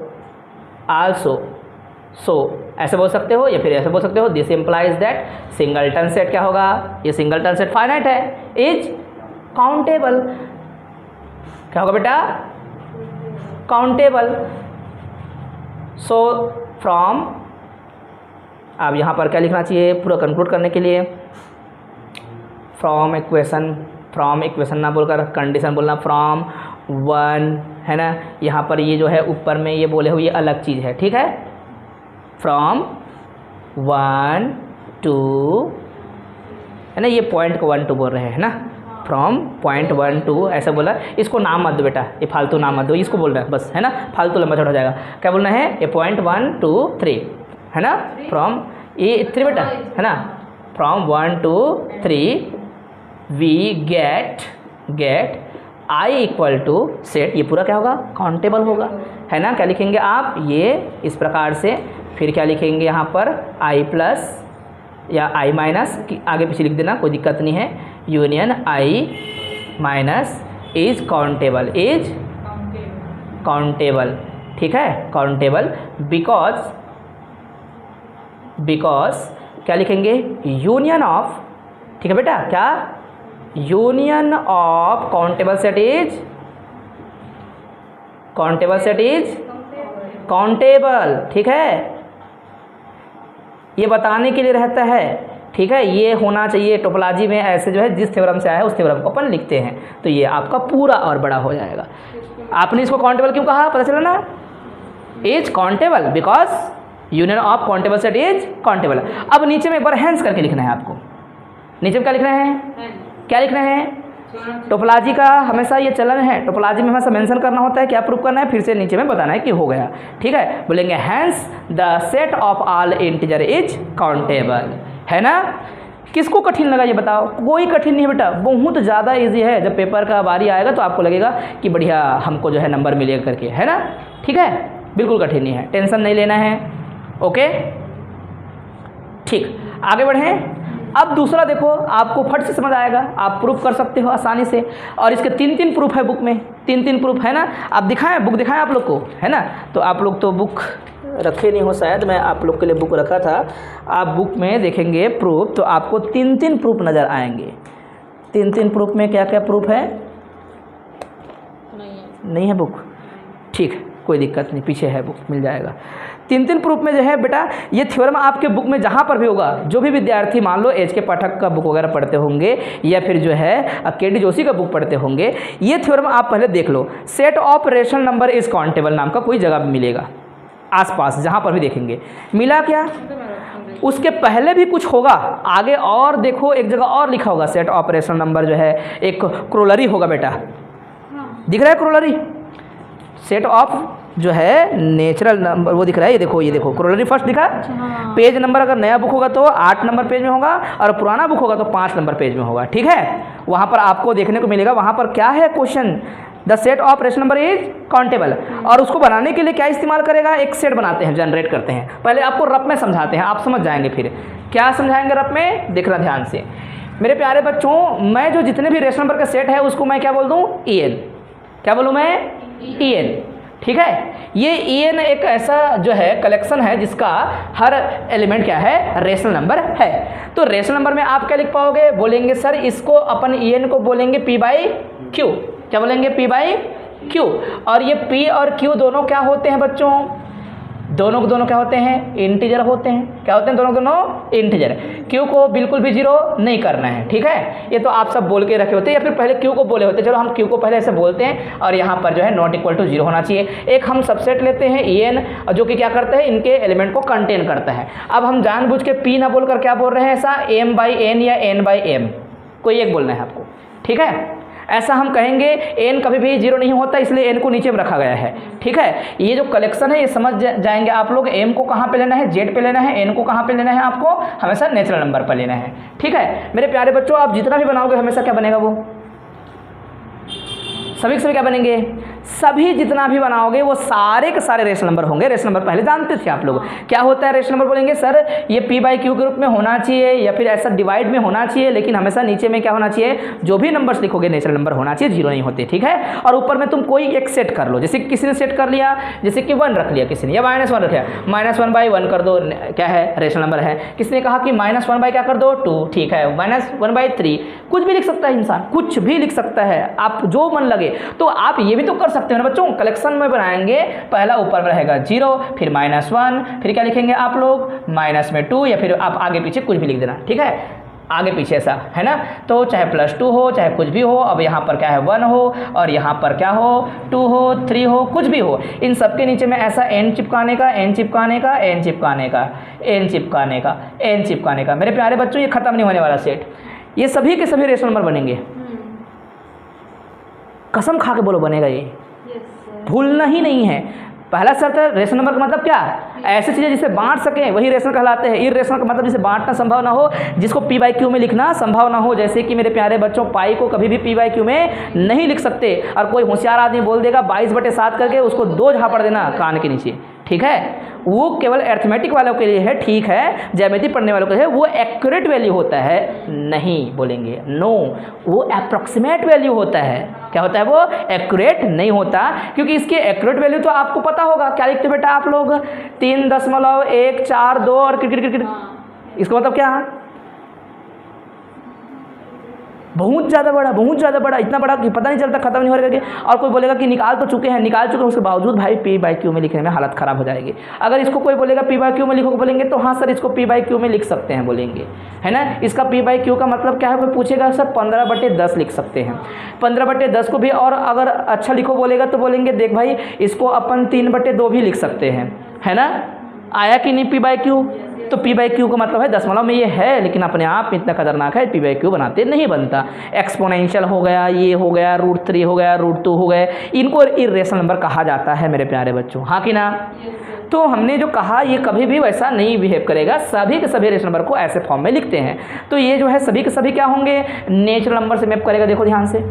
सो ऐसे बोल सकते हो या फिर ऐसे बोल सकते हो, this implies that singleton set क्या होगा, ये सिंगलटन सेट फाइनाइट है, इज काउंटेबल। क्या होगा बेटा, काउंटेबल। सो फ्रॉम, अब यहाँ पर क्या लिखना चाहिए पूरा कंक्लूड करने के लिए, फ्रॉम इक्वेशन ना बोलकर कंडीशन बोलना, फ्रॉम 1 है ना। यहाँ पर ये जो है ऊपर में ये बोले हुए ये अलग चीज़ है, ठीक है। फ्रॉम 1 2 है ना, ये पॉइंट को 1 2 बोल रहे हैं ना, फ्रॉम पॉइंट 1 2 ऐसा बोला। इसको नाम मत दो बेटा, ये फालतू नाम मत दो, इसको बोल रहा है बस, है ना, फालतू लंबा चौड़ा हो जाएगा। क्या बोलना है, ये पॉइंट 1 2 3 है ना, फ्रॉम ये 3 बेटा है ना, from 1 2 3 we get I equal to set, ये पूरा क्या होगा, काउंटेबल होगा, है ना। क्या लिखेंगे आप, ये इस प्रकार से। फिर क्या लिखेंगे यहाँ पर, आई प्लस या आई माइनस, आगे पीछे लिख देना, कोई दिक्कत नहीं है, union I minus is countable, ठीक है, काउंटेबल बिकॉज क्या लिखेंगे, यूनियन ऑफ, ठीक है बेटा, क्या, union of countable set is countable, ठीक है। ये बताने के लिए रहता है, ठीक है, ये होना चाहिए टोपोलॉजी में, ऐसे जो है जिस थ्योरम से आया है उस थ्योरम को अपन लिखते हैं, तो ये आपका पूरा और बड़ा हो जाएगा। आपने इसको काउंटेबल क्यों कहा, पता चला ना, is countable because union of countable set is countable. अब नीचे में एक बार हैंस करके लिखना है आपको, नीचे में क्या लिखना है, क्या लिखना है, टोपोलॉजी का हमेशा ये चलन है, टोपोलॉजी में हमेशा मेंशन करना होता है, क्या प्रूव करना है, फिर से नीचे में बताना है कि हो गया, ठीक है। बोलेंगे hence the set of all integer is countable, है ना। किसको कठिन लगा ये बताओ, कोई कठिन नहीं बेटा, बहुत ज़्यादा इजी है। जब पेपर का बारी आएगा तो आपको लगेगा कि बढ़िया हमको जो है नंबर मिलेगा करके, है ना, ठीक है, बिल्कुल कठिन नहीं है, टेंशन नहीं लेना है, ओके ठीक। आगे बढ़ें। अब दूसरा देखो, आपको फट से समझ आएगा, आप प्रूफ कर सकते हो आसानी से, और इसके 3 प्रूफ है बुक में, 3 प्रूफ है ना। आप दिखाएं, बुक दिखाएं आप लोग को, है ना। तो आप लोग तो बुक रखे नहीं हो शायद, मैं आप लोग के लिए बुक रखा था। आप बुक में देखेंगे प्रूफ, तो आपको 3 प्रूफ नज़र आएंगे। 3 प्रूफ में क्या क्या प्रूफ है, नहीं है बुक, ठीक, कोई दिक्कत नहीं, पीछे है बुक, मिल जाएगा। 3 प्रूफ में जो है बेटा, ये थ्योरम आपके बुक में जहाँ पर भी होगा, जो भी विद्यार्थी मान लो एच के पाठक का बुक वगैरह पढ़ते होंगे या फिर जो है के.डी. जोशी का बुक पढ़ते होंगे, ये थ्योरम आप पहले देख लो। Set of rational number is countable नाम का कोई जगह मिलेगा आसपास, जहाँ पर भी देखेंगे। मिला क्या, उसके पहले भी कुछ होगा आगे, और देखो एक जगह और लिखा होगा सेट ऑफ रेशनल नंबर, जो है एक क्रोलरी होगा बेटा, दिख रहा है क्रोलरी, सेट ऑफ जो है नेचुरल नंबर वो दिख रहा है, ये देखो क्रोलरी फर्स्ट दिखा। पेज नंबर अगर नया बुक होगा तो 8 नंबर पेज में होगा, और पुराना बुक होगा तो 5 नंबर पेज में होगा, ठीक है। वहाँ पर आपको देखने को मिलेगा, वहाँ पर क्या है question, the set of rational number is countable. और उसको बनाने के लिए क्या इस्तेमाल करेगा, एक सेट बनाते हैं, जनरेट करते हैं। पहले आपको रफ में समझाते हैं, आप समझ जाएंगे। फिर क्या समझाएंगे रफ में, देखना ध्यान से मेरे प्यारे बच्चों। मैं जो जितने भी रेशनल नंबर का सेट है उसको मैं क्या बोल दूँ, EN, क्या बोलूँ मैं, EN। ठीक है। ये EN एक ऐसा जो है कलेक्शन है जिसका हर एलिमेंट क्या है, रेशनल नंबर है। तो रेशनल नंबर में आप क्या लिख पाओगे, बोलेंगे सर इसको अपन EN को बोलेंगे P/Q। क्या बोलेंगे, P/Q। और ये P और Q दोनों क्या होते हैं बच्चों, दोनों क्या होते हैं, इंटीजर होते हैं। क्या होते हैं, दोनों इंटीजर। Q को बिल्कुल भी जीरो नहीं करना है, ठीक है। ये तो आप सब बोल के रखे होते हैं या फिर पहले Q को बोले होते हैं। चलो हम Q को पहले ऐसे बोलते हैं और यहाँ पर जो है नॉट इक्वल टू जीरो होना चाहिए। एक हम सबसेट लेते हैं EN जो कि क्या करता है, इनके एलिमेंट को कंटेन करता है। अब हम जानबूझ के P ना बोलकर क्या बोल रहे हैं, ऐसा M/N या N/M, कोई एक बोलना है आपको, ठीक है। ऐसा हम कहेंगे, n कभी भी जीरो नहीं होता इसलिए n को नीचे में रखा गया है, ठीक है। ये जो कलेक्शन है ये समझ जाएंगे आप लोग। m को कहाँ पे लेना है, z पे लेना है, n को कहाँ पे लेना है, आपको हमेशा नेचुरल नंबर पर लेना है, ठीक है। मेरे प्यारे बच्चों, आप जितना भी बनाओगे हमेशा क्या बनेगा, वो सभी के सभी क्या बनेंगे, सभी जितना भी बनाओगे वो सारे के सारे रेशनल नंबर होंगे। रेशनल नंबर पहले जानते थे आप लोग, क्या होता है रेशनल नंबर, बोलेंगे सर ये P/Q के रूप में होना चाहिए या फिर ऐसा डिवाइड में होना चाहिए, लेकिन हमेशा नीचे में क्या होना चाहिए, जो भी नंबर्स लिखोगे नेचुरल नंबर होना चाहिए, जीरो नहीं होते, ठीक है। और ऊपर में तुम कोई एक सेट कर लो, जैसे किसी ने सेट कर लिया, जैसे कि 1 रख लिया किसी ने, या -1 रख लिया, -1/1 कर दो, क्या है, रेशनल नंबर है। किसी ने कहा कि -1 क्या कर दो, 2, ठीक है, -1/3, कुछ भी लिख सकता है इंसान, कुछ भी लिख सकता है, आप जो मन लगे। तो आप ये भी तो कर सकते हो ना बच्चों, कलेक्शन में बनाएंगे, पहला ऊपर में रहेगा 0, फिर -1, फिर क्या लिखेंगे आप लोग, -2, या फिर आप आगे पीछे कुछ भी लिख देना, ठीक है, आगे पीछे ऐसा है ना। तो चाहे +2 हो, चाहे कुछ भी हो, अब यहाँ पर क्या है 1 हो, और यहाँ पर क्या हो 2 हो, 3 हो, कुछ भी हो, इन सब के नीचे में ऐसा n चिपकाने का, n चिपकाने का, n चिपकाने का, n चिपकाने का, n चिपकाने का। मेरे प्यारे बच्चों, ये खत्म नहीं होने वाला सेट, ये सभी के सभी रेशनल नंबर बनेंगे। कसम खा के बोलो बनेगा ये, भूलना ही नहीं है। पहला शर्त है रेशनल नंबर का मतलब क्या, ऐसी चीज़ें जिसे बांट सकें वही रेशनल कहलाते हैं। इर्रेशनल का मतलब जिसे बांटना संभव ना हो, जिसको P/Q में लिखना संभव ना हो। जैसे कि मेरे प्यारे बच्चों, पाई को कभी भी P/Q में नहीं लिख सकते, और कोई होशियार आदमी बोल देगा 22/7 करके, उसको 2 झापड़ देना कान के नीचे, ठीक है। वो केवल अरिथमेटिक वालों के लिए है, ठीक है, ज्यामिति पढ़ने वालों के लिए है, वो एक्यूरेट वैल्यू होता है, नहीं बोलेंगे, नो, वो अप्रॉक्सीमेट वैल्यू होता है। क्या होता है, वो एक्यूरेट नहीं होता, क्योंकि इसके एक्यूरेट वैल्यू तो आपको पता होगा। क्या लिखते बेटा आप लोग, 3.142 और क्रिकेट, इसका मतलब क्या है, बहुत ज़्यादा बड़ा, बहुत ज़्यादा बड़ा, इतना बड़ा कि पता नहीं चलता, खत्म नहीं हो रहा करके। और कोई बोलेगा कि निकाल तो चुके हैं, निकाल चुके हैं, उसके बावजूद भाई P/Q में लिखने में हालत ख़राब हो जाएगी। अगर इसको कोई बोलेगा P/Q में लिखो, बोलेंगे तो हाँ सर इसको P/Q में लिख सकते हैं, बोलेंगे, है ना। इसका P/Q का मतलब क्या है, वो पूछेगा सर 15/10 लिख सकते हैं, 15/10 को भी, और अगर अच्छा लिखो बोलेगा तो बोलेंगे देख भाई इसको अपन 3/2 भी लिख सकते हैं, है ना। आया कि नहीं P/Q, तो P/Q का मतलब है दशमलव में ये है, लेकिन अपने आप में इतना खतरनाक है, P/Q बनाते नहीं बनता। एक्सपोनेंशियल हो गया, ये हो गया, √3 हो गया, √2 हो गए, इनको इर्रेशनल नंबर कहा जाता है मेरे प्यारे बच्चों, हाँ कि ना। तो हमने जो कहा ये कभी भी वैसा नहीं बिहेव करेगा, सभी के सभी रेशनल नंबर को ऐसे फॉर्म में लिखते हैं। तो ये जो है सभी के सभी क्या होंगे, नेचुरल नंबर से मैप करेगा। देखो ध्यान से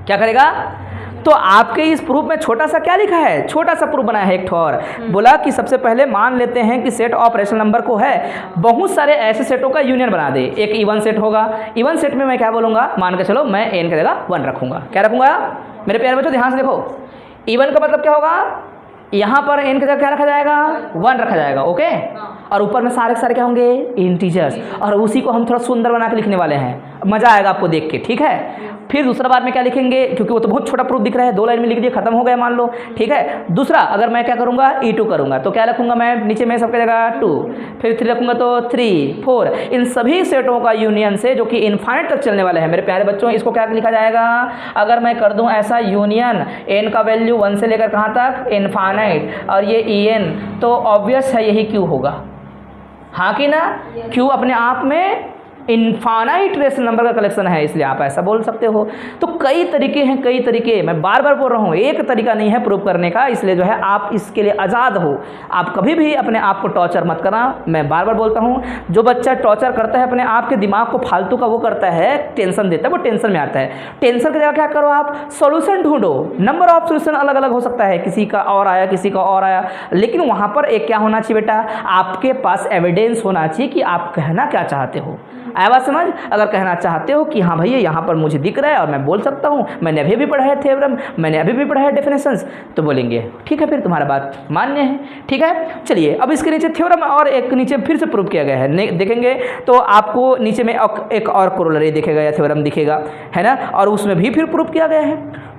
क्या करेगा, तो आपके इस प्रूफ में छोटा सा क्या लिखा है, छोटा सा प्रूफ बनाया है एक ठोर। बोला कि सबसे पहले मान लेते हैं कि सेट ऑफ रेशनल नंबर को है, बहुत सारे ऐसे सेटों का यूनियन बना दे। एक इवन सेट होगा, इवन सेट में मैं क्या बोलूँगा, मान के चलो मैं n की जगह 1 रखूँगा। क्या रखूँगा मेरे प्यारे बच्चों, ध्यान से देखो, इवन का मतलब क्या होगा, यहाँ पर n की जगह क्या रखा जाएगा, 1 रखा जाएगा, ओके। और ऊपर में सारे के सारे क्या होंगे, इंटीजर्स, और उसी को हम थोड़ा सुंदर बना के लिखने वाले हैं, मज़ा आएगा आपको देख के, ठीक है। फिर दूसरा बार में क्या लिखेंगे, क्योंकि वो तो बहुत छोटा प्रूफ दिख रहा है, 2 लाइन में लिख दिए, खत्म हो गया मान लो, ठीक है। दूसरा अगर मैं क्या करूँगा, E2 करूँगा, तो क्या रखूँगा मैं नीचे में सबके जगह 2, फिर 3 रखूँगा तो 3, 4, इन सभी सेटों का यूनियन से जो कि इनफाइनाइट तक चलने वाले हैं मेरे प्यारे बच्चों, इसको क्या लिखा जाएगा, अगर मैं कर दूँ ऐसा यूनियन, n का वैल्यू 1 से लेकर कहाँ तक, इनफाइनाइट, और ये En, तो ऑब्वियस है यही Q होगा, हाँ कि ना। Q अपने आप में इनफाइनाइट रेशनल नंबर का कलेक्शन है, इसलिए आप ऐसा बोल सकते हो। तो कई तरीके हैं, कई तरीके, मैं बार बार बोल रहा हूँ, एक तरीका नहीं है प्रूव करने का, इसलिए जो है आप इसके लिए आज़ाद हो। आप कभी भी अपने आप को टॉर्चर मत करना, मैं बार बार बोलता हूँ, जो बच्चा टॉर्चर करता है अपने आप के दिमाग को फालतू का, वो करता है टेंशन देता है, वो टेंशन में आता है। टेंशन की जगह क्या करो, आप सोल्यूशन ढूंढो। नंबर ऑफ सोल्यूशन अलग अलग हो सकता है, किसी का और आया, किसी का और आया, लेकिन वहाँ पर एक क्या होना चाहिए बेटा, आपके पास एविडेंस होना चाहिए कि आप कहना क्या चाहते हो। आया बात समझ। अगर कहना चाहते हो कि हाँ भैया यहाँ पर मुझे दिख रहा है और मैं बोल सकता हूँ, मैंने अभी भी पढ़ा है थ्योरम, मैंने अभी भी पढ़ा है डेफिनेशंस, तो बोलेंगे ठीक है, फिर तुम्हारा बात मान्य है। ठीक है, चलिए अब इसके नीचे थ्योरम और एक नीचे फिर से प्रूव किया गया है, देखेंगे तो आपको नीचे में एक और कोरोलरी दिखेगा या थ्योरम दिखेगा, है ना, और उसमें भी फिर प्रूव किया गया है।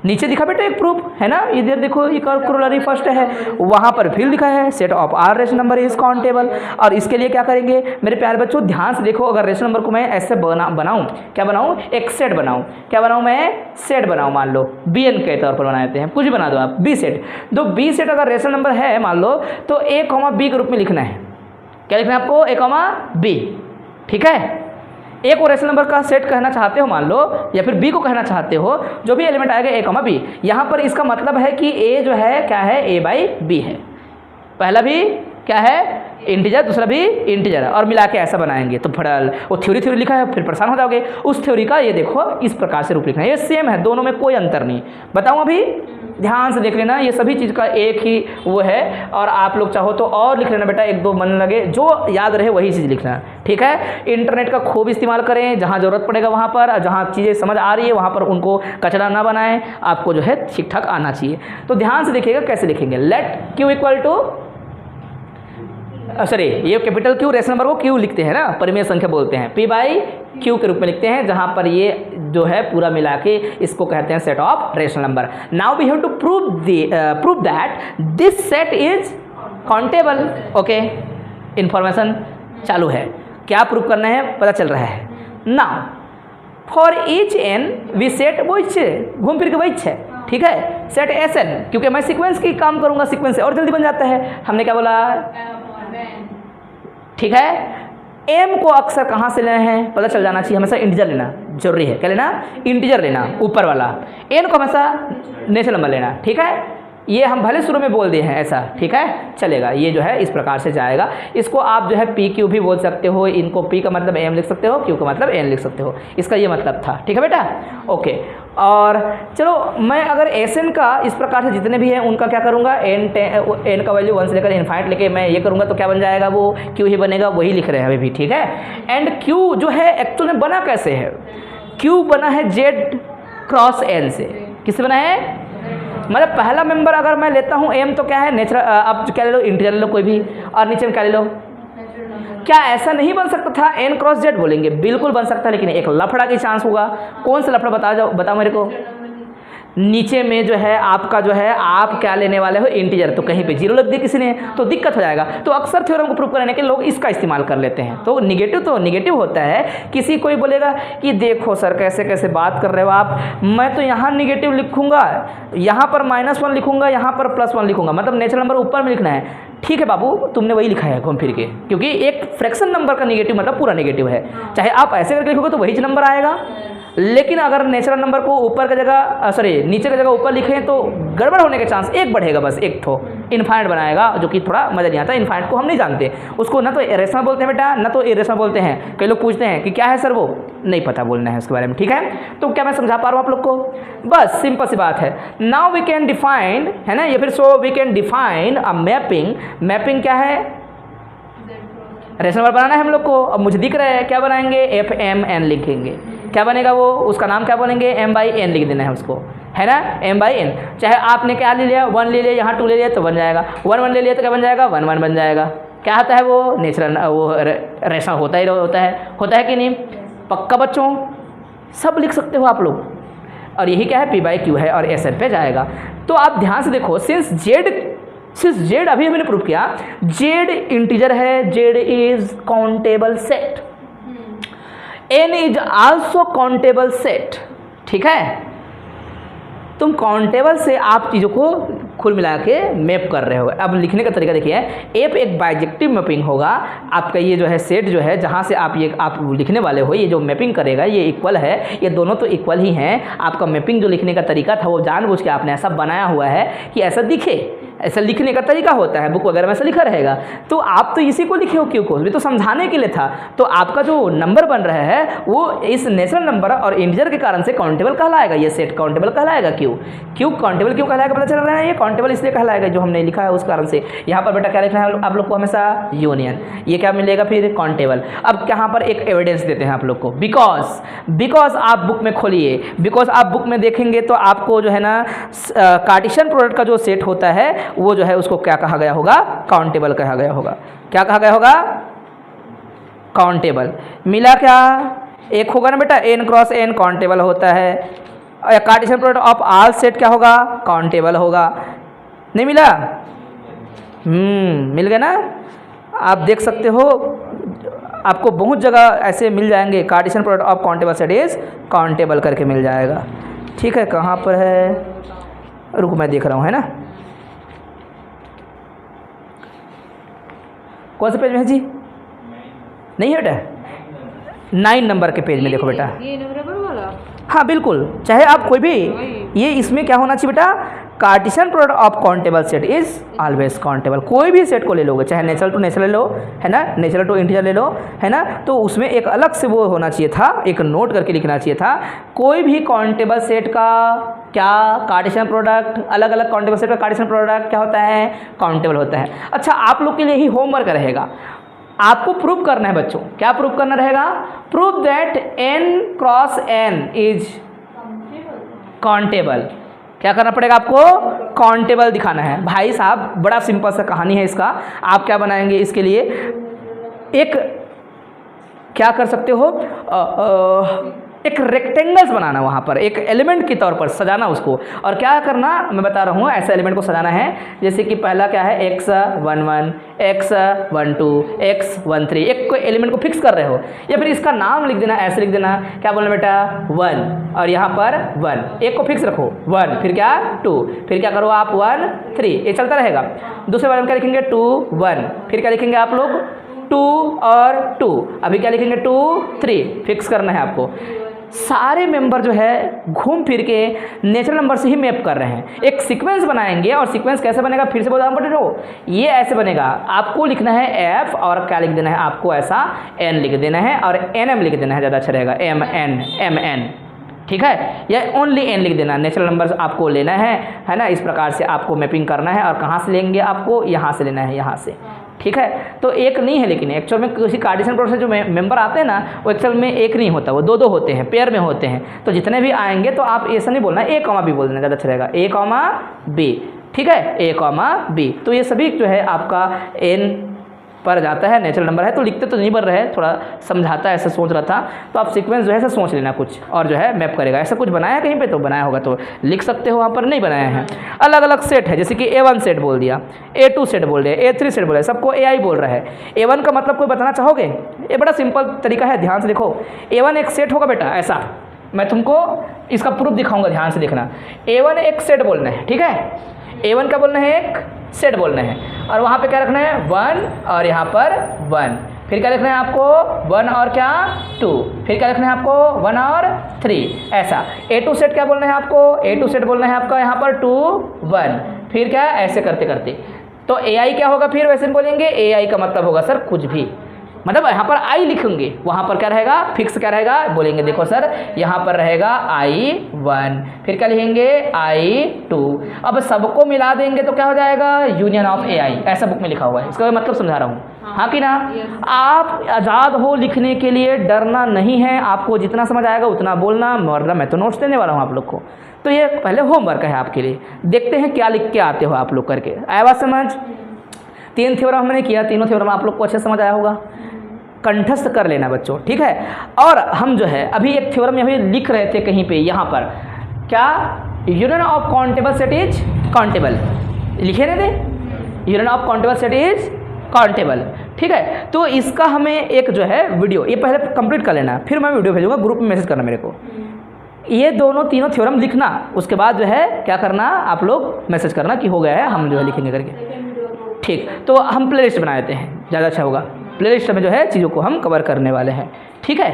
नीचे दिखा बेटा एक प्रूफ, है ना, इधर देखो एक और कोरोलरी फर्स्ट है, वहाँ पर फिर लिखा है set of R rational number is countable. और इसके लिए क्या करेंगे मेरे प्यारे बच्चों, ध्यान से देखो, अगर रेशनल नंबर को मैं ऐसे बनाऊँ, क्या बनाऊँ, एक सेट बनाऊँ, क्या बनाऊँ मैं, सेट बनाऊँ, मान लो bn के तौर पर बनाते हैं, कुछ भी बना दो आप, बी सेट। तो बी सेट अगर रेशनल नंबर है मान लो, तो a, b के रूप में लिखना है। क्या लिखना है आपको, a, b। ठीक है, ए को रेशनल नंबर का सेट कहना चाहते हो मान लो, या फिर बी को कहना चाहते हो, जो भी एलिमेंट आएगा a, b, यहाँ पर इसका मतलब है कि a जो है क्या है, a/b है। पहला भी क्या है, इंटीजर, दूसरा भी इंटीजर, और मिला के ऐसा बनाएंगे तो फड़ल वो थ्योरी लिखा है, फिर परेशान हो जाओगे। उस थ्योरी का ये देखो इस प्रकार से रूप लिखना है, ये सेम है, दोनों में कोई अंतर नहीं। बताऊँ अभी, ध्यान से देख लेना, ये सभी चीज़ का एक ही वो है, और आप लोग चाहो तो और लिख लेना बेटा, एक दो मन लगे, जो याद रहे वही चीज़ लिखना। ठीक है, इंटरनेट का खूब इस्तेमाल करें, जहाँ ज़रूरत पड़ेगा वहाँ पर, जहाँ चीज़ें समझ आ रही है वहाँ पर उनको कचरा ना बनाएं, आपको जो है ठीक ठाक आना चाहिए। तो ध्यान से देखिएगा कैसे लिखेंगे, let Q equal to, sorry ये कैपिटल Q रेशनल नंबर को Q लिखते हैं ना, परिमेय संख्या बोलते हैं, P/Q के रूप में लिखते हैं, जहाँ पर ये जो है पूरा मिला के इसको कहते हैं set of rational number. Now we have to prove that this set is countable. Okay, information चालू है, क्या प्रूव करना है पता चल रहा है। Now for each n we set वो घूम फिर के वही है। ठीक है, सेट Sn, क्योंकि मैं सीक्वेंस की काम करूंगा, सीक्वेंस से और जल्दी बन जाता है। हमने क्या बोला, ठीक है, m को अक्सर कहाँ से लेना है पता चल जाना चाहिए, हमेशा इंटीजर लेना जरूरी है। क्या लेना, इंटीजर लेना, ऊपर वाला। n को हमेशा नेचुरल नंबर लेना। ठीक है, ये हम भले शुरू में बोल दिए हैं ऐसा, ठीक है, चलेगा, ये जो है इस प्रकार से जाएगा। इसको आप जो है PQ भी बोल सकते हो, इनको P का मतलब m लिख सकते हो, Q का मतलब n लिख सकते हो, इसका ये मतलब था। ठीक है बेटा, ओके। और चलो मैं अगर Sn का इस प्रकार से जितने भी हैं उनका क्या करूँगा, n का वैल्यू 1 से लेकर इनफाइनाइट लेके मैं ये करूँगा, तो क्या बन जाएगा, वो Q ही बनेगा, वही लिख रहे हैं अभी भी। ठीक है, एंड Q जो है एक्चुअल में बना कैसे है, Q बना है Z क्रॉस n से। किससे बना है, मतलब पहला मेंबर अगर मैं लेता हूँ m, तो क्या है नेचुरल, आप क्या ले लो, इंटीजर ले लो कोई भी, और नीचे में क्या ले लो, क्या ऐसा नहीं बन सकता था, n क्रॉस z बोलेंगे, बिल्कुल बन सकता है, लेकिन एक लफड़ा की चांस होगा। कौन सा लफड़ा बताओ मेरे को। नीचे में जो है आपका जो है, आप क्या लेने वाले हो, इंटीजर, तो कहीं पे जीरो लग दिया किसी ने तो दिक्कत हो जाएगा। तो अक्सर थ्योरम को प्रूव करने के लोग इसका इस्तेमाल कर लेते हैं। तो निगेटिव होता है, किसी कोई बोलेगा कि देखो सर कैसे कैसे बात कर रहे हो आप, मैं तो यहाँ निगेटिव लिखूंगा, यहाँ पर -1 लिखूंगा, यहाँ पर +1 लिखूंगा, मतलब नेचुरल नंबर ऊपर में लिखना है। ठीक है बाबू, तुमने वही लिखा है घूम फिर के, क्योंकि एक फ्रैक्शन नंबर का निगेटिव मतलब पूरा निगेटिव है। चाहे आप ऐसे करके लिखोगे तो वही नंबर आएगा, लेकिन अगर नेचुरल नंबर को ऊपर की जगह नीचे की जगह ऊपर लिखें तो गड़बड़ होने के चांस एक बढ़ेगा, बस एक तो इनफाइनाइट बनाएगा, जो कि थोड़ा मज़ा नहीं आता। इनफाइनाइट को हम नहीं जानते, उसको ना तो इरेशनल बोलते हैं बेटा, ना तो इरेशनल बोलते हैं। कई लोग पूछते हैं कि क्या है सर, वो नहीं पता बोलना है उसके बारे में। ठीक है, तो क्या मैं समझा पा रहा हूँ आप लोग को, बस सिंपल सी बात है। नाउ वी कैन डिफाइन, है ना, या फिर so we can define a mapping. Mapping क्या है, रेशनल नंबर बनाना है हम लोग को। अब मुझे दिख रहा है, क्या बनाएंगे, FMN लिखेंगे, क्या बनेगा वो, उसका नाम क्या बोलेंगे, M/N लिख देना है उसको, है ना, M/N। चाहे आपने क्या ले लिया, 1 ले लिया, यहाँ 2 ले लिया तो बन जाएगा, 1 ले लिया तो क्या बन जाएगा, 1 बन जाएगा। क्या होता है वो, नेचुरल, वो रेशनल होता है कि नहीं, पक्का बच्चों, सब लिख सकते हो आप लोग। और यही क्या है, P/Q है, और Sn पे जाएगा। तो आप ध्यान से देखो, सिंस Z अभी मैंने प्रूव किया, Z इंटीजर है, Z is countable set, N is also countable set. ठीक है, तुम काउंटेबल से आप चीज़ों को कुल मिला के मैप कर रहे हो। अब लिखने का तरीका देखिए, एप एक बाइजेक्टिव मैपिंग होगा। आपका ये जो है सेट जो है, जहाँ से आप लिखने वाले हो, ये जो मैपिंग करेगा ये इक्वल है, ये दोनों तो इक्वल ही हैं। आपका मैपिंग जो लिखने का तरीका था वो जानबूझ के आपने ऐसा बनाया हुआ है कि ऐसा दिखे, ऐसा लिखने का तरीका होता है, बुक वगैरह में ऐसा लिखा रहेगा। तो आप तो इसी को लिखे हो क्यों को, ये तो समझाने के लिए था। तो आपका जो नंबर बन रहा है वो इस नेचुरल नंबर और इंटीजर के कारण से काउंटेबल कहलाएगा, ये सेट काउंटेबल कहलाएगा। क्यों काउंटेबल क्यों कहलाएगा पता चल रहा है, ये काउंटेबल इसलिए कहलाएगा जो हमने लिखा है उस कारण से। यहाँ पर बेटा क्या लिखना है आप लोग को हमेशा, यूनियन, ये क्या मिलेगा फिर काउंटेबल। अब यहाँ पर एक एविडेंस देते हैं आप लोग को, बिकॉज आप बुक में खोलिए, बिकॉज आप बुक में देखेंगे तो आपको जो है ना कार्टेशियन प्रोडक्ट का जो सेट होता है वो जो है उसको क्या कहा गया होगा, काउंटेबल कहा गया होगा। क्या कहा गया होगा, काउंटेबल। मिला क्या, एक होगा ना बेटा n क्रॉस n काउंटेबल होता है, और Cartesian product of all set क्या होगा, काउंटेबल होगा। नहीं मिला, मिल गया ना। आप देख सकते हो आपको बहुत जगह ऐसे मिल जाएंगे, Cartesian product of countable set is countable करके मिल जाएगा। ठीक है, कहाँ पर है, रुको मैं देख रहा हूँ, है ना। कौन से पेज में है जी, नहीं है बेटा 9 नंबर के पेज में देखो बेटा, ये नंबर वाला, हाँ बिल्कुल, चाहे आप कोई भी, ये इसमें क्या होना चाहिए बेटा, Cartesian product of countable set is always countable. कोई भी सेट को ले लोगे, चाहे नेचुरल टू नेचुरल ले लो, है ना, नेचुरल टू इंटीजर ले लो, है ना, तो उसमें एक अलग से वो होना चाहिए था, एक नोट करके लिखना चाहिए था, कोई भी काउंटेबल सेट का क्या कार्टेशियन प्रोडक्ट, अलग अलग काउंटेबल सेट का कार्टेशियन प्रोडक्ट क्या होता है, काउंटेबल होता है। अच्छा, आप लोग के लिए ही होमवर्क रहेगा, आपको प्रूव करना है बच्चों, क्या प्रूव करना रहेगा, prove that n cross n is countable. क्या करना पड़ेगा आपको, काउंटेबल दिखाना है। भाई साहब बड़ा सिंपल सा कहानी है इसका, आप क्या बनाएंगे इसके लिए, एक क्या कर सकते हो, एक रेक्टेंगल्स बनाना, वहाँ पर एक एलिमेंट के तौर पर सजाना उसको। और क्या करना मैं बता रहा हूँ, ऐसे एलिमेंट को सजाना है जैसे कि पहला क्या है x11, x12, x13, एक कोई एलिमेंट को फिक्स कर रहे हो, या फिर इसका नाम लिख देना, ऐसे लिख देना, क्या बोलना बेटा 1, और यहाँ पर 1, एक को फिक्स रखो 1, फिर क्या 2, फिर क्या करो आप 1 3, ये चलता रहेगा। दूसरे बारे में क्या लिखेंगे 2 1, फिर क्या लिखेंगे आप लोग 2 और 2, अभी क्या लिखेंगे 2 3, फिक्स करना है आपको। सारे मेंबर जो है घूम फिर के नेचुरल नंबर से ही मैप कर रहे हैं, एक सीक्वेंस बनाएंगे। और सीक्वेंस कैसे बनेगा, फिर से बताना पड़ेगा, ये ऐसे बनेगा, आपको लिखना है f और क्या लिख देना है आपको, ऐसा n लिख देना है और nm लिख देना है, ज़्यादा अच्छा रहेगा, mn, ठीक है, या ओनली n लिख देना। नेचुरल नंबर आपको लेना है ना, इस प्रकार से आपको मैपिंग करना है। और कहाँ से लेंगे, आपको यहाँ से लेना है, यहाँ से, ठीक है। तो एक नहीं है, लेकिन एक्चुअल में किसी कार्टेशियन प्रोडक्ट से जो मेंबर आते हैं ना, वो एक्चुअल में एक नहीं होता, वो 2 होते हैं, पेयर में होते हैं। तो जितने भी आएंगे तो आप ऐसा नहीं बोलना, a, b बोल देना, ज़्यादा अच्छा रहेगा, a, b, ठीक है, a, b। तो ये सभी जो है आपका n पर जाता है, नेचुरल नंबर है, तो लिखते तो नहीं बन रहे हैं, थोड़ा समझाता है, ऐसा सोच रहा था। तो आप सीक्वेंस जो है ऐसा सोच लेना कुछ, और जो है मैप करेगा। ऐसा कुछ बनाया कहीं पे तो बनाया होगा तो लिख सकते हो, वहाँ पर नहीं बनाया है। अलग अलग सेट है, जैसे कि A1 सेट बोल दिया, A2 सेट बोल दिया, A3 सेट बोल दिया, सबको AI बोल रहा है। A1 का मतलब कोई बताना चाहोगे, ये बड़ा सिंपल तरीका है, ध्यान से देखो। A1 एक सेट होगा बेटा, ऐसा मैं तुमको इसका प्रूफ दिखाऊंगा, ध्यान से देखना। A1 एक सेट बोलना है, ठीक है, A1 का बोलना है एक सेट बोलना है, और वहाँ पे क्या रखना है 1, और यहाँ पर 1, फिर क्या लिखना है आपको 1 और क्या 2, फिर क्या लिखना है आपको 1 और 3, ऐसा। A2 सेट क्या बोलना है आपको, A2 सेट बोलना है आपका यहाँ पर 2 1, फिर क्या ऐसे करते करते। तो AI क्या होगा, फिर वैसे बोलेंगे AI का मतलब होगा सर कुछ भी, मतलब यहाँ पर I लिखेंगे, वहाँ पर क्या रहेगा फिक्स, क्या रहेगा बोलेंगे, देखो सर यहाँ पर रहेगा I1, फिर क्या लिखेंगे I2। अब सबको मिला देंगे तो क्या हो जाएगा, यूनियन ऑफ AI, ऐसा बुक में लिखा हुआ है। इसका मतलब समझा रहा हूँ, हाँ कि ना। आप आज़ाद हो लिखने के लिए, डरना नहीं है, आपको जितना समझ आएगा उतना बोलना, वरना मैं तो नोट्स देने वाला हूँ आप लोग को। तो ये पहले होमवर्क है आपके लिए, देखते हैं क्या लिख के आते हो आप लोग करके। आया बात समझ। 3 थ्योरम हमने किया, तीनों थ्योरम आप लोग को अच्छे समझ आया होगा, कंठस्थ कर लेना बच्चों, ठीक है। और हम जो है अभी एक थ्योरम यहाँ लिख रहे थे कहीं पे, यहाँ पर क्या, union of countable set is countable, लिखे ना थे, union of countable set is countable, ठीक है। तो इसका हमें एक जो है वीडियो, ये पहले कंप्लीट कर लेना, फिर मैं वीडियो भेजूंगा, ग्रुप में मैसेज करना मेरे को, ये तीनों थ्योरम लिखना, उसके बाद जो है क्या करना, आप लोग मैसेज करना कि हो गया है, हम जो है लिखेंगे करके, ठीक। तो हम प्ले लिस्ट बना देते हैं, ज़्यादा अच्छा होगा, प्ले लिस्ट में जो है चीज़ों को हम कवर करने वाले हैं, ठीक है।